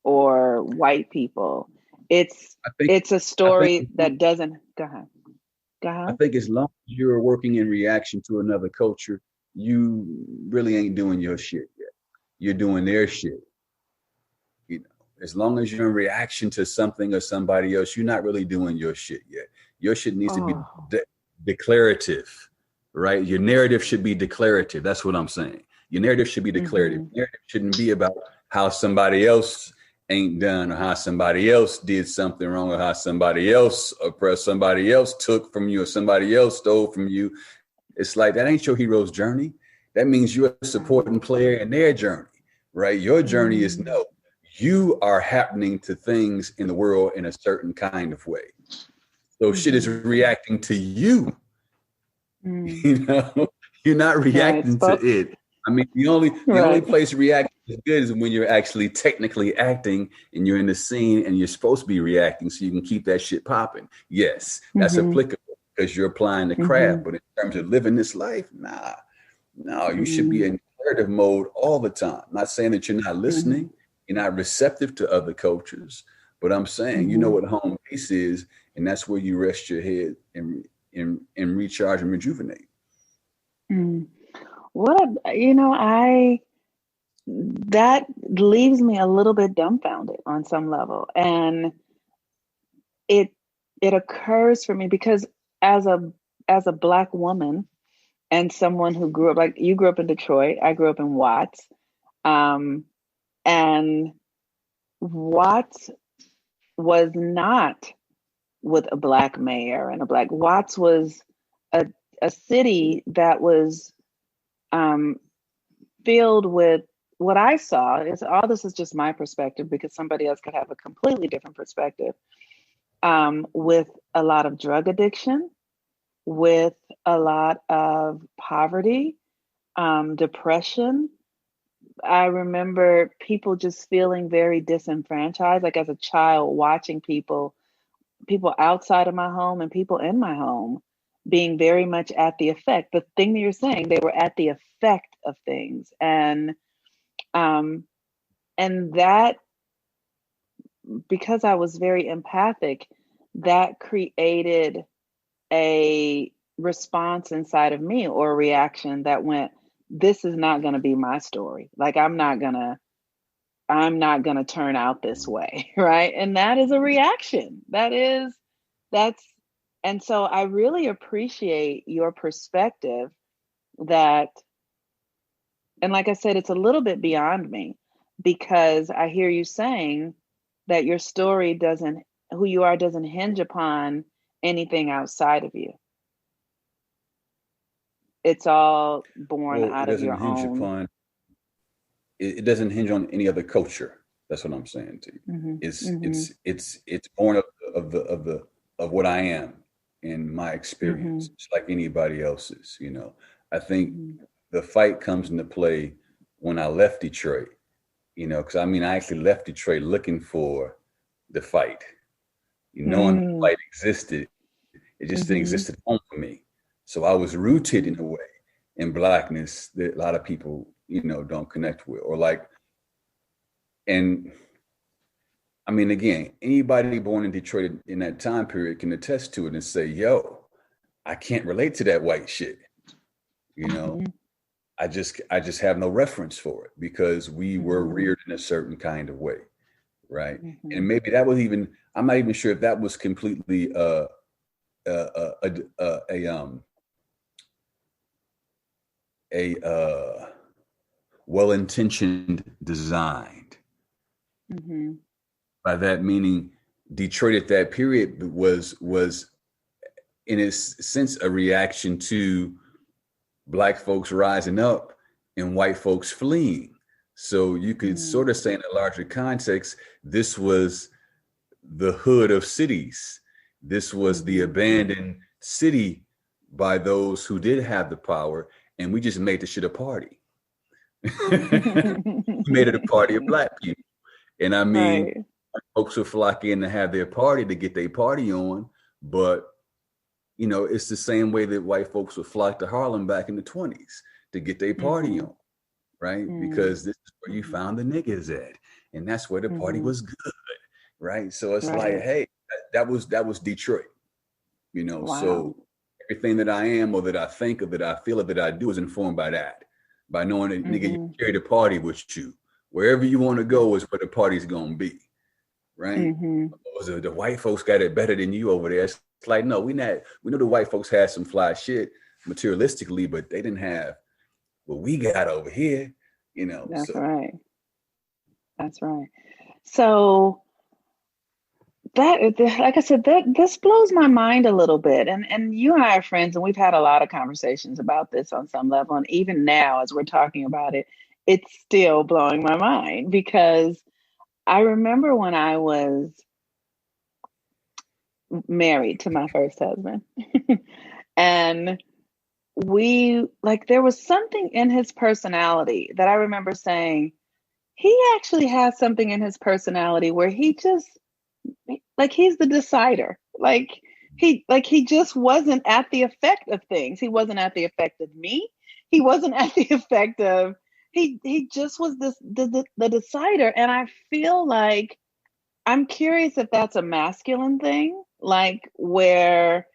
or white people. It's a story that doesn't. Go ahead. I think as long as you're working in reaction to another culture, you really ain't doing your shit yet. You're doing their shit. You know, as long as you're in reaction to something or somebody else, you're not really doing your shit yet. Your shit needs to be Oh. declarative, right? Your narrative should be declarative. That's what I'm saying. Your narrative should be declarative. Mm-hmm. Narrative shouldn't be about how somebody else ain't done or how somebody else did something wrong or how somebody else oppressed, somebody else took from you or somebody else stole from you. It's like that ain't your hero's journey. That means you're a supporting player in their journey, right? Your journey is Mm-hmm. no, you are happening to things in the world in a certain kind of way. So shit is Mm-hmm. reacting to you. Mm. You know, you're not Right. reacting to it. I mean, the only Right. place reacting is good is when you're actually technically acting and you're in the scene and you're supposed to be reacting so you can keep that shit popping. Yes, that's Mm-hmm. applicable because you're applying the Mm-hmm. craft. But in terms of living this life, nah, no, you should be Mm-hmm. in narrative mode all the time. Not saying that you're not Mm-hmm. listening, you're not receptive to other cultures, but I'm saying you know Mm-hmm. what home base is, and that's where you rest your head and recharge and rejuvenate. Mm. I that leaves me a little bit dumbfounded on some level. And it it occurs for me because as a Black woman and someone who grew up, like you grew up in Detroit, I grew up in Watts. Um, and Watts was not with a Black mayor and a Black. Watts was a, a city that was um, filled with what I saw is all this is just my perspective because somebody else could have a completely different perspective, with a lot of drug addiction, with a lot of poverty, depression. I remember people just feeling very disenfranchised, like as a child, watching people outside of my home and people in my home being very much at the effect. The thing that you're saying, they were at the effect of things. Um, and that, because I was very empathic, that created a response inside of me or a reaction that went, this is not going to be my story. Like I'm not going to turn out this way, right? And that is a reaction. That's and so I really appreciate your perspective that, and like I said, it's a little bit beyond me because I hear you saying that your story doesn't, who you are doesn't hinge upon anything outside of you. It's all born Well, it out of doesn't your hinge own. upon it doesn't hinge on any other culture. That's what I'm saying to you. Mm-hmm, mm-hmm, It's born of what I am in my mm-hmm, experience, just like anybody else's. You know, I think mm-hmm, the fight comes into play when I left Detroit. You know, because I mean, I actually left Detroit looking for the fight. You know, knowing the fight existed, it just didn't mm-hmm, exist at home for me. So I was rooted in a way in blackness that a lot of people, don't connect with, or like, and I mean, again, anybody born in Detroit in that time period can attest to it and say, yo, I can't relate to that white shit. You know, mm-hmm, I just have no reference for it because we were mm-hmm, reared in a certain kind of way. Right. mm-hmm, And maybe that was even, I'm not even sure if that was completely a well-intentioned designed. mm-hmm, By that meaning, Detroit at that period was in its sense a reaction to black folks rising up and white folks fleeing. So you could mm-hmm, sort of say in a larger context, this was the hood of cities. This was the mm-hmm. abandoned city by those who did have the power, and we just made the shit a party. We made it a party of black people. And I mean, Right. folks would flock in to have their party to get their party on, but it's the same way that white folks would flock to Harlem back in the 20s to get their party Mm-hmm, on, right? mm-hmm, Because this is where you mm-hmm, found the niggas at, and that's where the party mm-hmm. was good, right? So it's like, Right. hey, that was Detroit, Wow. so everything that I am or that I think or that I feel or that I do is informed by that. By knowing that, nigga, you carry the party with you. Wherever you want to go is where the party's going to be. Right? The white folks got it better than you over there. It's like, no, we know the white folks had some fly shit materialistically, but they didn't have what we got over here, you know. That's right. That's right. So that, like I said, this blows my mind a little bit. And you and I are friends, and we've had a lot of conversations about this on some level. And even now, as we're talking about it, it's still blowing my mind, because I remember when I was married to my first husband, and there was something in his personality that I remember saying, he actually has something in his personality where he just, he's the decider. He just wasn't at the effect of things. He wasn't at the effect of me. He wasn't at the effect of, he just was the decider. And I feel like, I'm curious if that's a masculine thing, where,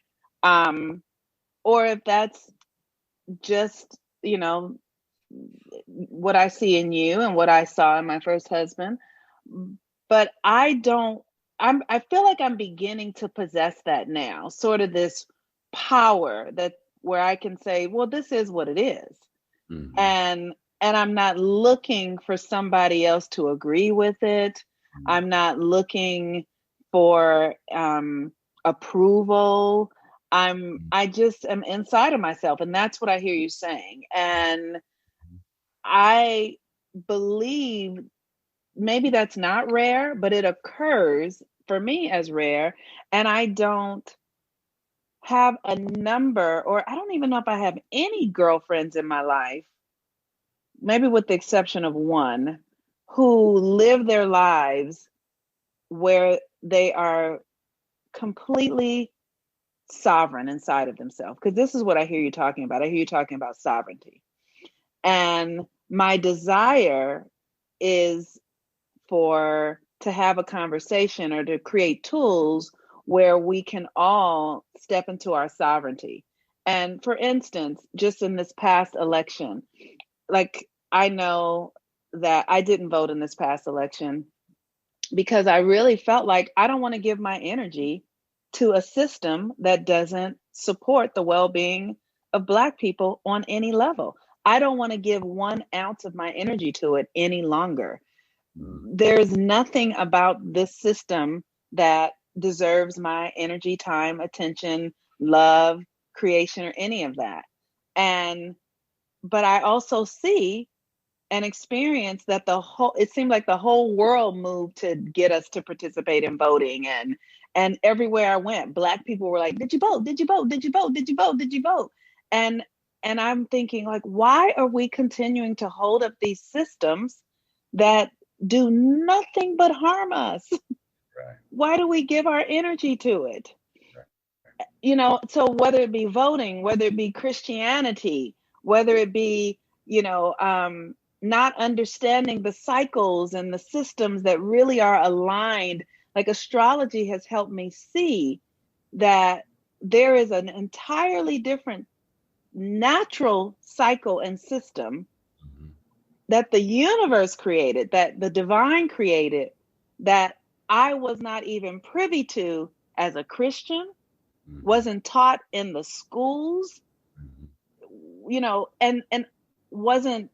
or if that's just, what I see in you and what I saw in my first husband. But I feel like I'm beginning to possess that now, sort of this power where I can say, well, this is what it is. Mm-hmm. And I'm not looking for somebody else to agree with it. Mm-hmm. I'm not looking for approval. I just am inside of myself. And that's what I hear you saying. And I believe maybe that's not rare, but it occurs for me as rare. And I don't have a number, or I don't even know if I have any girlfriends in my life, maybe with the exception of one, who live their lives where they are completely sovereign inside of themselves. Because this is what I hear you talking about. I hear you talking about sovereignty. And my desire is to have a conversation or to create tools where we can all step into our sovereignty. And for instance, just in this past election, I know that I didn't vote in this past election because I really felt like I don't want to give my energy to a system that doesn't support the well-being of Black people on any level. I don't want to give 1 ounce of my energy to it any longer. There's nothing about this system that deserves my energy, time, attention, love, creation, or any of that. But I also see and experience that it seemed like the whole world moved to get us to participate in voting. And everywhere I went, Black people were like, did you vote? Did you vote? Did you vote? Did you vote? Did you vote? And I'm thinking, why are we continuing to hold up these systems that do nothing but harm us? Right. Why do we give our energy to it? Right. So whether it be voting, whether it be Christianity, whether it be, not understanding the cycles and the systems that really are aligned, astrology has helped me see that there is an entirely different natural cycle and system that the universe created, that the divine created, that I was not even privy to as a Christian, wasn't taught in the schools, and wasn't,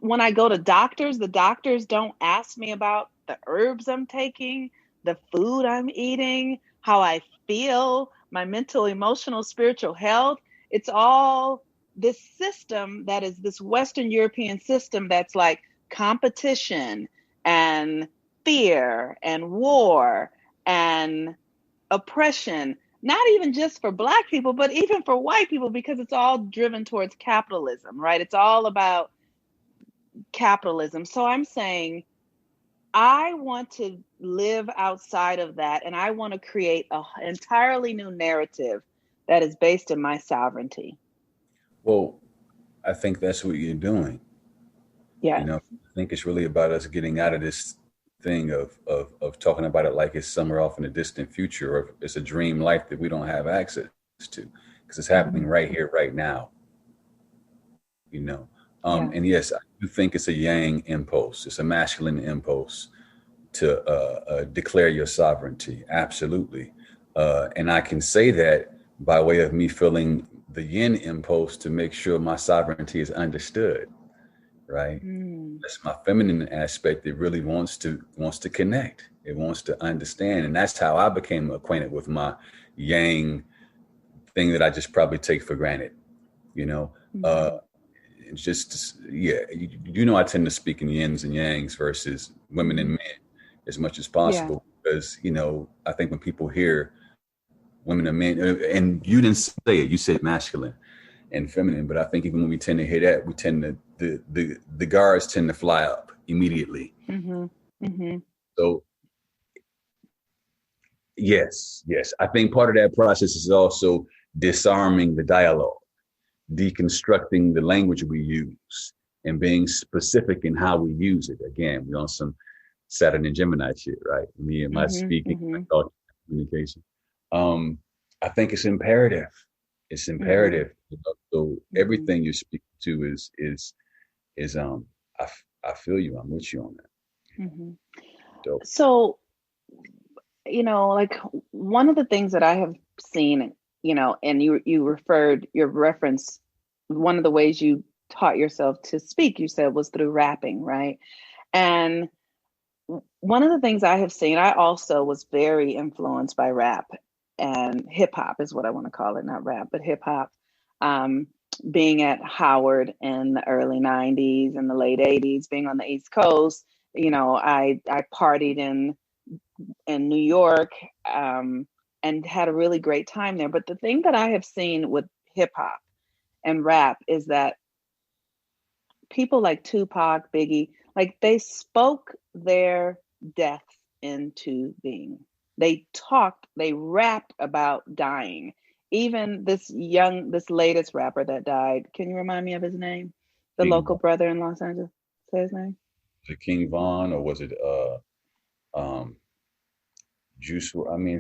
when I go to doctors, the doctors don't ask me about the herbs I'm taking, the food I'm eating, how I feel, my mental, emotional, spiritual health. It's all this system that is this Western European system that's like competition and fear and war and oppression, not even just for Black people, but even for white people, because it's all driven towards capitalism, right? It's all about capitalism. So I'm saying I want to live outside of that, and I want to create an entirely new narrative that is based in my sovereignty. Well, I think that's what you're doing. Yeah. I think it's really about us getting out of this thing of talking about it like it's somewhere off in the distant future, or it's a dream life that we don't have access to. because it's happening right here, right now. You know, Yeah. and yes, I do think it's a yang impulse. It's a masculine impulse to declare your sovereignty. Absolutely. And I can say that by way of me feeling the yin impulse to make sure my sovereignty is understood, right? Mm. That's my feminine aspect. It really wants to connect. It wants to understand. And that's how I became acquainted with my yang thing that I just probably take for granted, you know. Mm-hmm. It's just, yeah, you know, I tend to speak in yins and yangs versus women and men as much as Yeah. possible, because, you know, I think when people hear women and men, and you didn't say it, you said masculine and feminine, but I think even when we tend to hear that, we tend to, the guards tend to fly up immediately. Mm-hmm. Mm-hmm. So yes, I think part of that process is also disarming the dialogue, deconstructing the language we use, and being specific in how we use it. Again, we're on some Saturn and Gemini shit, right? Me and my Mm-hmm. speaking, my Mm-hmm. thought, communication. I think it's imperative. It's Mm-hmm. imperative. You know? So Mm-hmm. everything you speak to is I feel you. I'm with you on that. Mm-hmm. Dope. So, like one of the things that I have seen, and you reference one of the ways you taught yourself to speak, you said was through rapping, right? And one of the things I have seen, I also was very influenced by rap and hip hop is what I want to call it, not rap, but hip hop. Um, Being at Howard in the early 90s and the late 80s, being on the East Coast, I partied in New York, and had a really great time there. But the thing that I have seen with hip hop and rap is that people like Tupac, Biggie, like they spoke their death into being. They rapped about dying. Even this latest rapper that died, can you remind me of his name? The King local Von. brother in Los Angeles. Say his name. Was it King Von or was it um Juice? I mean,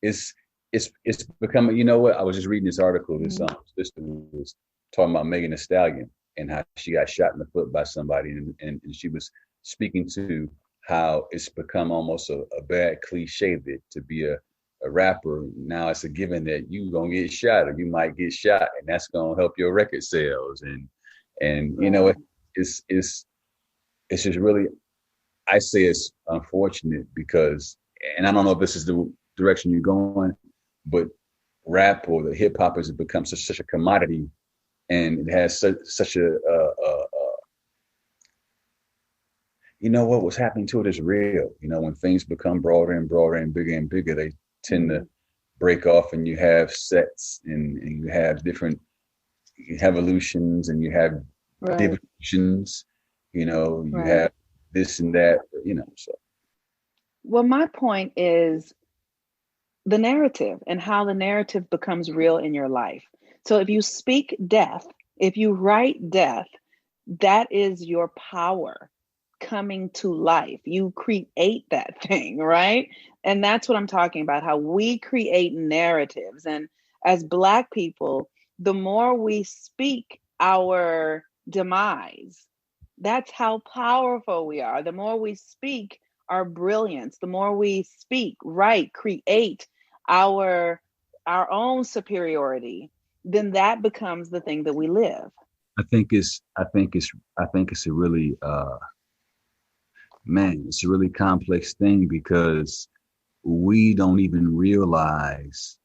it's it's becoming. You know what? I was just reading this article. This Mhm. sister was talking about Megan Thee Stallion and how she got shot in the foot by somebody, and she was speaking to how it's become almost a bad cliche that to be a rapper now it's a given that you gonna get shot or you might get shot, and that's gonna help your record sales, and you know Right. it's just really, I say it's unfortunate because, and I don't know if this is the direction you're going, but rap or the hip hop has become such a commodity, and it has such you know what was happening to it is real. You know, when things become broader and broader and bigger, they tend to Mhm. break off, and you have sets, and you have different evolutions, and you have Right. divisions. You know, you Right. have this and that. You know, so. Well, my point is the narrative and how the narrative becomes real in your life. So if you speak death, if you write death, that is your power coming to life. You create that thing, right? And that's what I'm talking about, how we create narratives. And as Black people, the more we speak our demise, that's how powerful we are. The more we speak our brilliance, the more we speak, write, create our our own superiority, then that becomes the thing that we live. I think it's a really man, it's a really complex thing because we don't even realize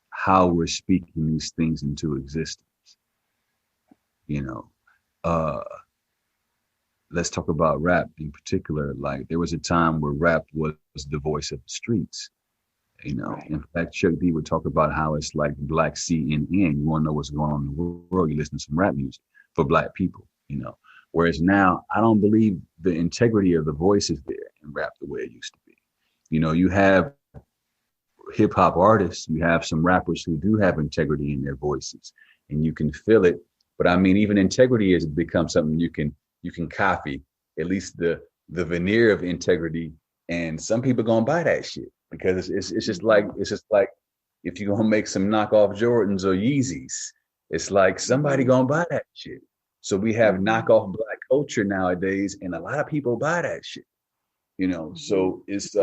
how we're speaking these things into existence. You know, uh, let's talk about rap in particular. Like there was a time where rap was the voice of the streets. You know, Right. in fact, Chuck D would talk about how it's like Black CNN. You want to know what's going on in the world, you listen to some rap music for Black people, you know. Whereas now, I don't believe the integrity of the voice is there in rap the way it used to be. You know, you have hip hop artists, you have some rappers who do have integrity in their voices, and you can feel it. But I mean, even integrity has become something you can copy, at least the veneer of integrity, and some people gonna buy that shit because it's just like if you're gonna make some knockoff Jordans or Yeezys, it's like somebody gonna buy that shit. So we have knockoff Black culture nowadays, and a lot of people buy that shit. So it's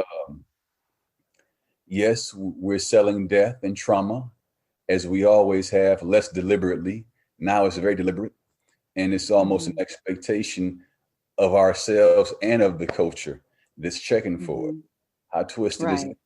yes, we're selling death and trauma as we always have, less deliberately. Now it's very deliberate, and it's almost an expectation of ourselves and of the culture that's checking for it. How twisted is it?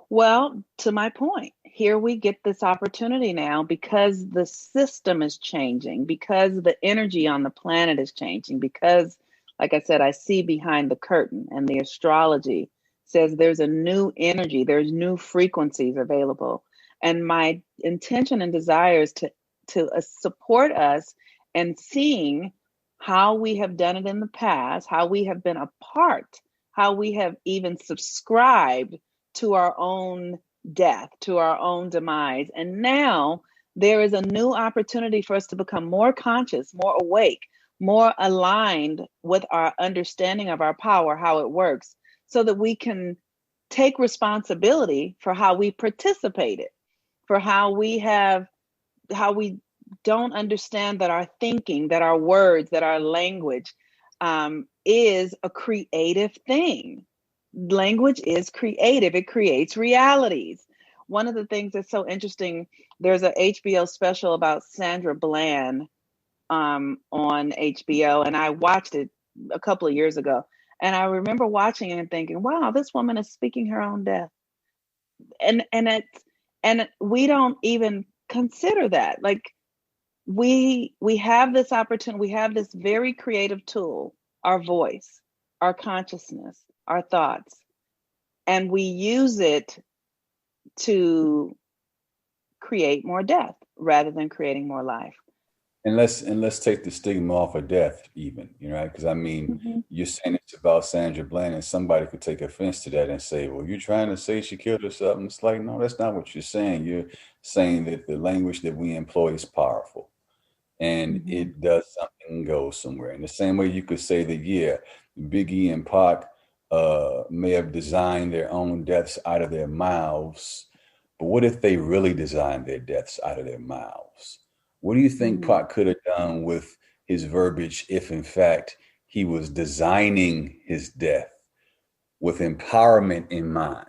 Well, to my point, here we get this opportunity now because the system is changing, because the energy on the planet is changing, because, like I said, I see behind the curtain, and the astrology says there's a new energy, there's new frequencies available. And my intention and desire is to support us and seeing how we have done it in the past, how we have been a part, how we have even subscribed to our own death, to our own demise. And now there is a new opportunity for us to become more conscious, more awake, more aligned with our understanding of our power, how it works, so that we can take responsibility for how we participated, for how we don't understand that our thinking, that our words, that our language is a creative thing. Language is creative. It creates realities. One of the things that's so interesting, there's a HBO special about Sandra Bland on HBO, and I watched it a couple of years ago. And I remember watching it and thinking, wow, this woman is speaking her own death. And we don't even consider that. Like, we have this opportunity, we have this very creative tool, our voice, our consciousness, our thoughts, and we use it to create more death rather than creating more life. And let's take the stigma off of death, even, right? Because I mean, you're saying it's about Sandra Bland, and somebody could take offense to that and say, "Well, you're trying to say she killed herself." And it's like, no, that's not what you're saying. You're saying that the language that we employ is powerful, and it does something, go somewhere. In the same way, you could say that, yeah, Biggie and Pac may have designed their own deaths out of their mouths, but what if they really designed their deaths out of their mouths? What do you think Pac could have done with his verbiage if, in fact, he was designing his death with empowerment in mind?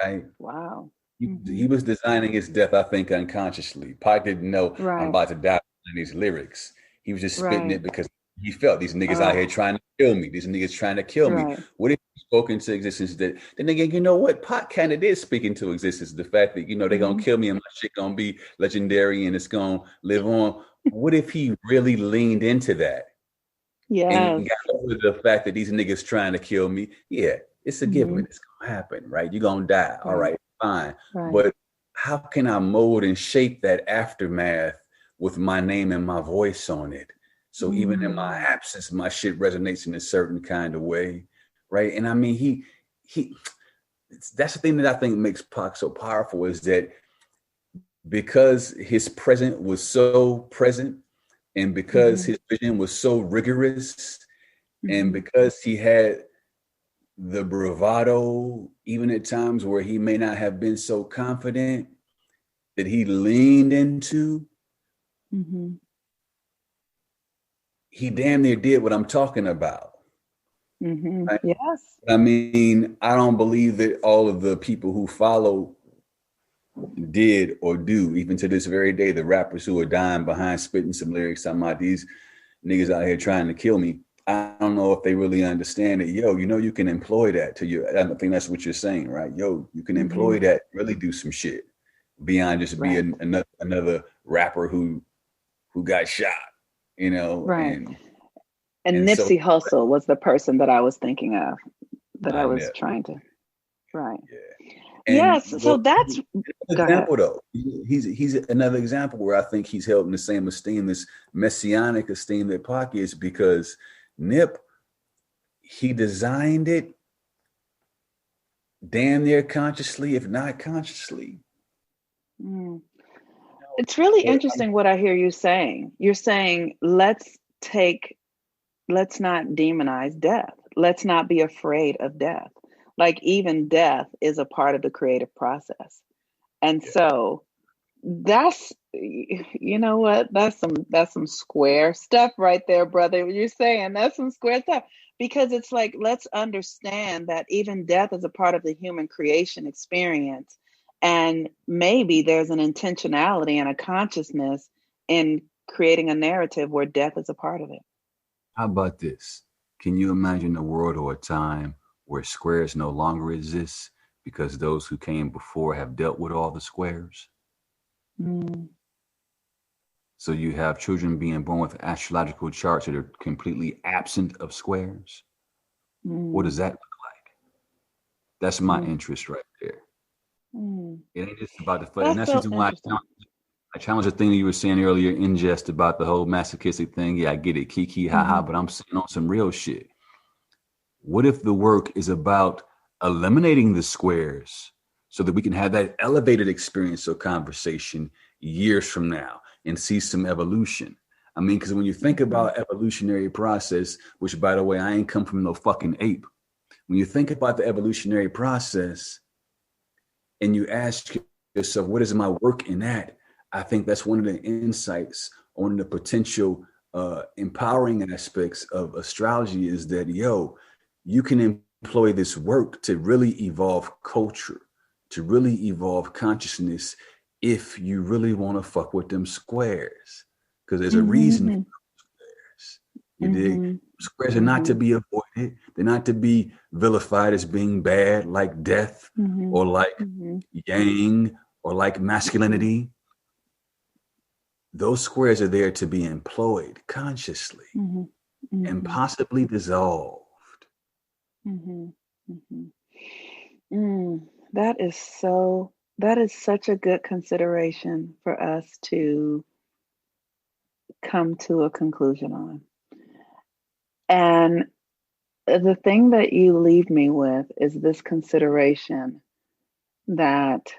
Right? Wow. He was designing his death, I think, unconsciously. Pac didn't know I'm about to die in these lyrics. He was just spitting it because he felt these niggas out here trying to kill me. These niggas trying to kill me. What if he spoke into existence that, then again, you know what? Pac kind of did speak into existence. The fact that, they're going to kill me and my shit going to be legendary and it's going to live on. What if he really leaned into that? And got over the fact that these niggas trying to kill me? Yeah, it's a given. It's going to happen, right? You're going to die. All right, fine. But how can I mold and shape that aftermath with my name and my voice on it? So even in my absence, my shit resonates in a certain kind of way, right? And I mean, he that's the thing that I think makes Pac so powerful, is that because his present was so present, and because his vision was so rigorous, and because he had the bravado, even at times where he may not have been so confident, that he leaned into, he damn near did what I'm talking about. Right? Yes. I mean, I don't believe that all of the people who follow did or do, even to this very day, the rappers who are dying behind spitting some lyrics talking about these niggas out here trying to kill me. I don't know if they really understand it. You can employ that to you. I don't think that's what you're saying, right? You can employ that, really do some shit beyond just being another rapper who got shot. Right. And Nipsey Hussle was the person that I was thinking of, that I was trying to. Right. Yeah. Yes. So that's an example, though. He's another example where I think he's held in the same esteem, this messianic esteem that Pac is, because Nip, he designed it damn near consciously, if not consciously. It's really interesting what I hear you saying. You're saying, let's not demonize death. Let's not be afraid of death. Like even death is a part of the creative process. And Yeah. so that's, you know what, that's some square stuff right there, brother. You're saying that's some square stuff, because it's like, let's understand that even death is a part of the human creation experience, and maybe there's an intentionality and a consciousness in creating a narrative where death is a part of it. How about this? Can you imagine a world or a time where squares no longer exist because those who came before have dealt with all the squares? Mm, So you have children being born with astrological charts that are completely absent of squares. What does mm, that look like? That's my mm, interest right there. mm. It ain't just about the fun. And That's that's the so reason why interesting. I challenge the thing that you were saying earlier in jest about the whole masochistic thing. Yeah, I get it, kiki, haha, Hmm. but I'm saying on some real shit. What if the work is about eliminating the squares so that we can have that elevated experience or conversation years from now and see some evolution? I mean, because when you think Hmm. about evolutionary process, which by the way, I ain't come from no fucking ape. When you think about the evolutionary process and you ask yourself, what is my work in that? I think that's one of the insights on the potential empowering aspects of astrology is that, yo, you can employ this work to really evolve culture, to really evolve consciousness if you really want to fuck with them squares. Because there's a reason for Hmm. squares. You dig? Hmm. Squares are not to Hmm. be avoided. They're not to be vilified as being bad, like death Hmm. or like Hmm. yang or like Hmm. masculinity. Those squares are there to be employed consciously Hmm. and Hmm. possibly dissolved. Hmm. Hmm. Mm, that is so, that is such a good consideration for us to come to a conclusion on. And the thing that you leave me with is this consideration that,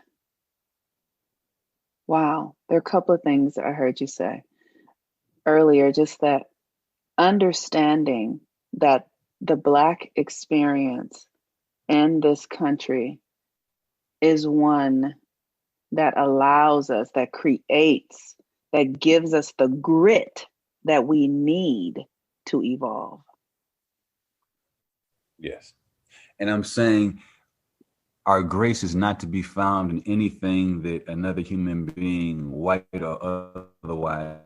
wow, there are a couple of things I heard you say earlier, just that understanding that the Black experience in this country is one that allows us, that creates, that gives us the grit that we need to evolve. Yes. And I'm saying our grace is not to be found in anything that another human being, white or otherwise,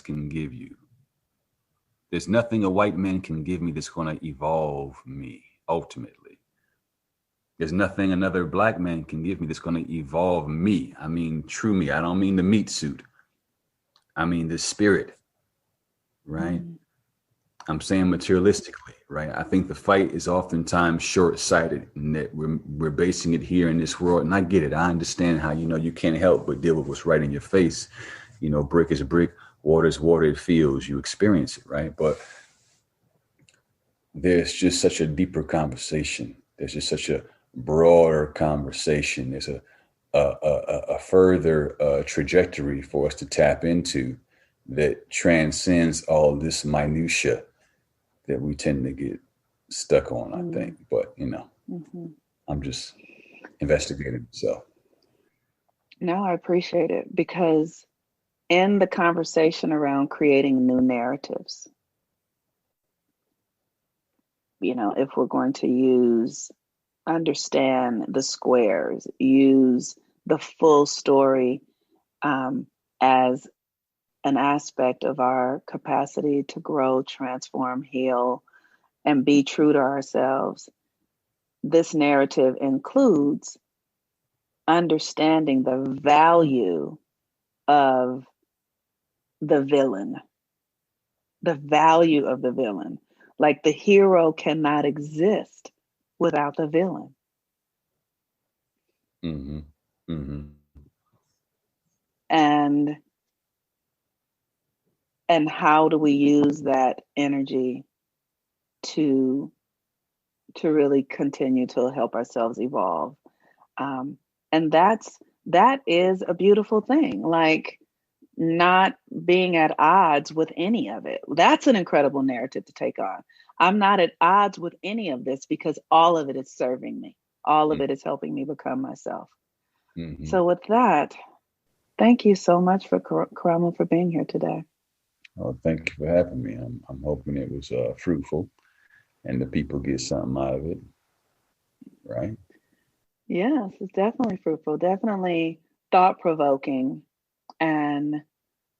can give you. There's nothing a white man can give me that's going to evolve me ultimately. There's nothing another black man can give me that's going to evolve me. I mean, true me. I don't mean the meat suit. I mean the spirit, right? Mm, I'm saying materialistically, right? I think the fight is oftentimes short-sighted in that we're basing it here in this world. And I get it. I understand how, you can't help but deal with what's right in your face. Brick is brick, water is water, it feels, you experience it, right? But there's just such a deeper conversation. There's just such a broader conversation. There's a further trajectory for us to tap into that transcends all this minutia that we tend to get stuck on, I think. mm, But, mm-hmm. I'm just investigating. So, No, I appreciate it, because in the conversation around creating new narratives, if we're going to understand the squares, use the full story um, as an aspect of our capacity to grow, transform, heal, and be true to ourselves, this narrative includes understanding the value of the villain, the value of the villain. Like the hero cannot exist without the villain. mm-hmm, mm-hmm. And how do we use that energy to really continue to help ourselves evolve? Um, and that is a beautiful thing. Like not being at odds with any of it. That's an incredible narrative to take on. I'm not at odds with any of this because all of it is serving me. All of it is helping me become myself. Mm-hmm. So with that, thank you so much for Ka'ramuu for being here today. Oh, thank you for having me. I'm hoping it was fruitful and the people get something out of it, right? Yes, it's definitely fruitful, definitely thought provoking, and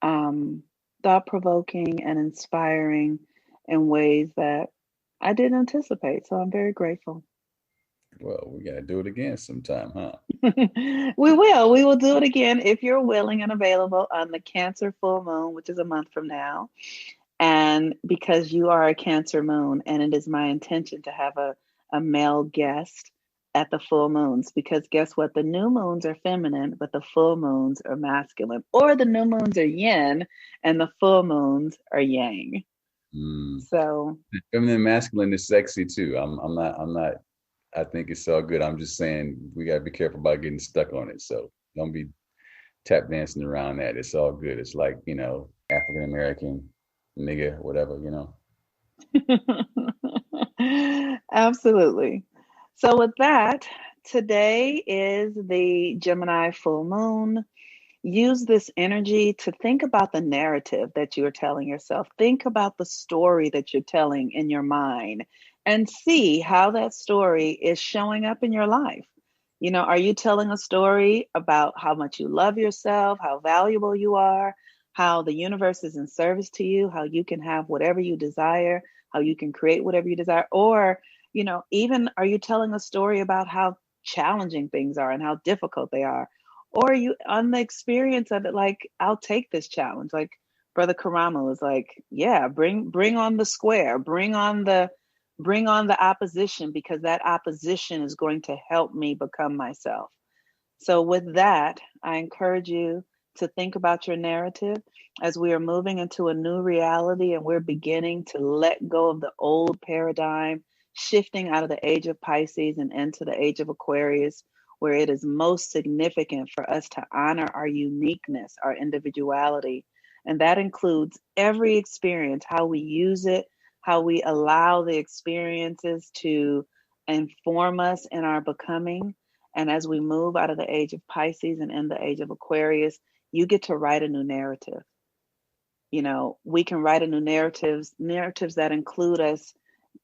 um, thought provoking and inspiring in ways that I didn't anticipate. So I'm very grateful. Well, we got to do it again sometime, huh? We will. We will do it again if you're willing and available on the Cancer full moon, which is a month from now. And because you are a Cancer moon, and it is my intention to have a male guest at the full moons, because guess what? The new moons are feminine, but the full moons are masculine, or the new moons are yin and the full moons are yang. Mm. So, Feminine, masculine is sexy too. I'm not. I think it's all good. I'm just saying we got to be careful about getting stuck on it. So don't be tap dancing around that. It's all good. It's like, African American, nigga, whatever, absolutely. So, with that, today is the Gemini full moon. Use this energy to think about the narrative that you're telling yourself. Think about the story that you're telling in your mind and see how that story is showing up in your life. Are you telling a story about how much you love yourself, how valuable you are, how the universe is in service to you, how you can have whatever you desire, how you can create whatever you desire? Or, even are you telling a story about how challenging things are and how difficult they are? Or are you on the experience of it, like, I'll take this challenge? Like Brother Ka'ramuu is like, yeah, bring on the square, bring on the opposition, because that opposition is going to help me become myself. So with that, I encourage you to think about your narrative as we are moving into a new reality and we're beginning to let go of the old paradigm, shifting out of the age of Pisces and into the age of Aquarius, where it is most significant for us to honor our uniqueness, our individuality. And that includes every experience, how we use it, how we allow the experiences to inform us in our becoming. And as we move out of the age of Pisces and in the age of Aquarius, you get to write a new narrative. We can write a new narratives that include us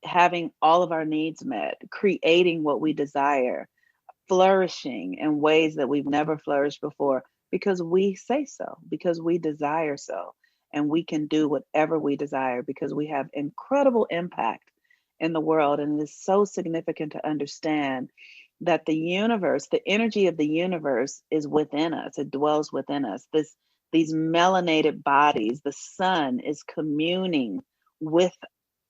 having all of our needs met, creating what we desire, flourishing in ways that we've never flourished before, because we say so, because we desire so. And we can do whatever we desire because we have incredible impact in the world. And it is so significant to understand that the universe, the energy of the universe is within us. It dwells within us. These melanated bodies, the sun is communing with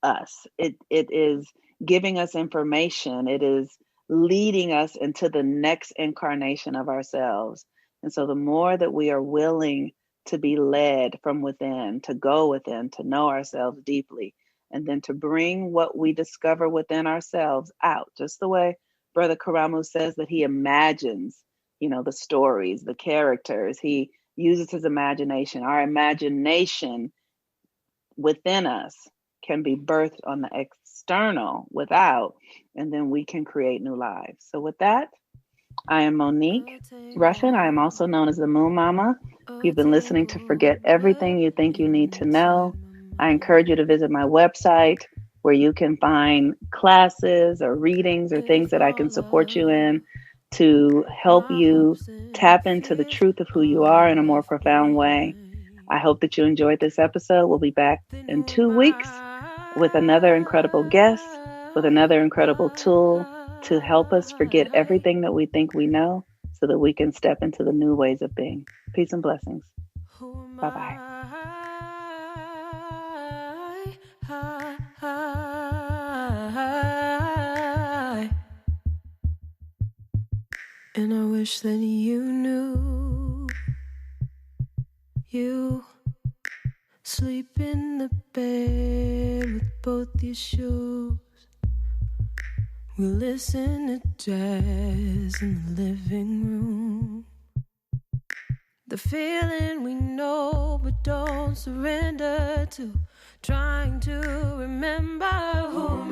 us. It is giving us information. It is leading us into the next incarnation of ourselves. And so the more that we are willing to be led from within, to go within, to know ourselves deeply, and then to bring what we discover within ourselves out, just the way Brother Ka'ramuu says that he imagines, the stories, the characters. He uses his imagination. Our imagination within us can be birthed on the external without, and then we can create new lives. So with that, I am Monique Ruffin. I am also known as the Moon Mama. You've been listening to Forget Everything You Think You Need to Know. I encourage you to visit my website where you can find classes or readings or things that I can support you in to help you tap into the truth of who you are in a more profound way. I hope that you enjoyed this episode. We'll be back in 2 weeks with another incredible guest, with another incredible tool to help us forget everything that we think we know so that we can step into the new ways of being. Peace and blessings. Bye-bye. And I wish that you knew you sleep in the bed with both your shoes. We listen to jazz in the living room. The feeling we know but don't surrender to. Trying to remember who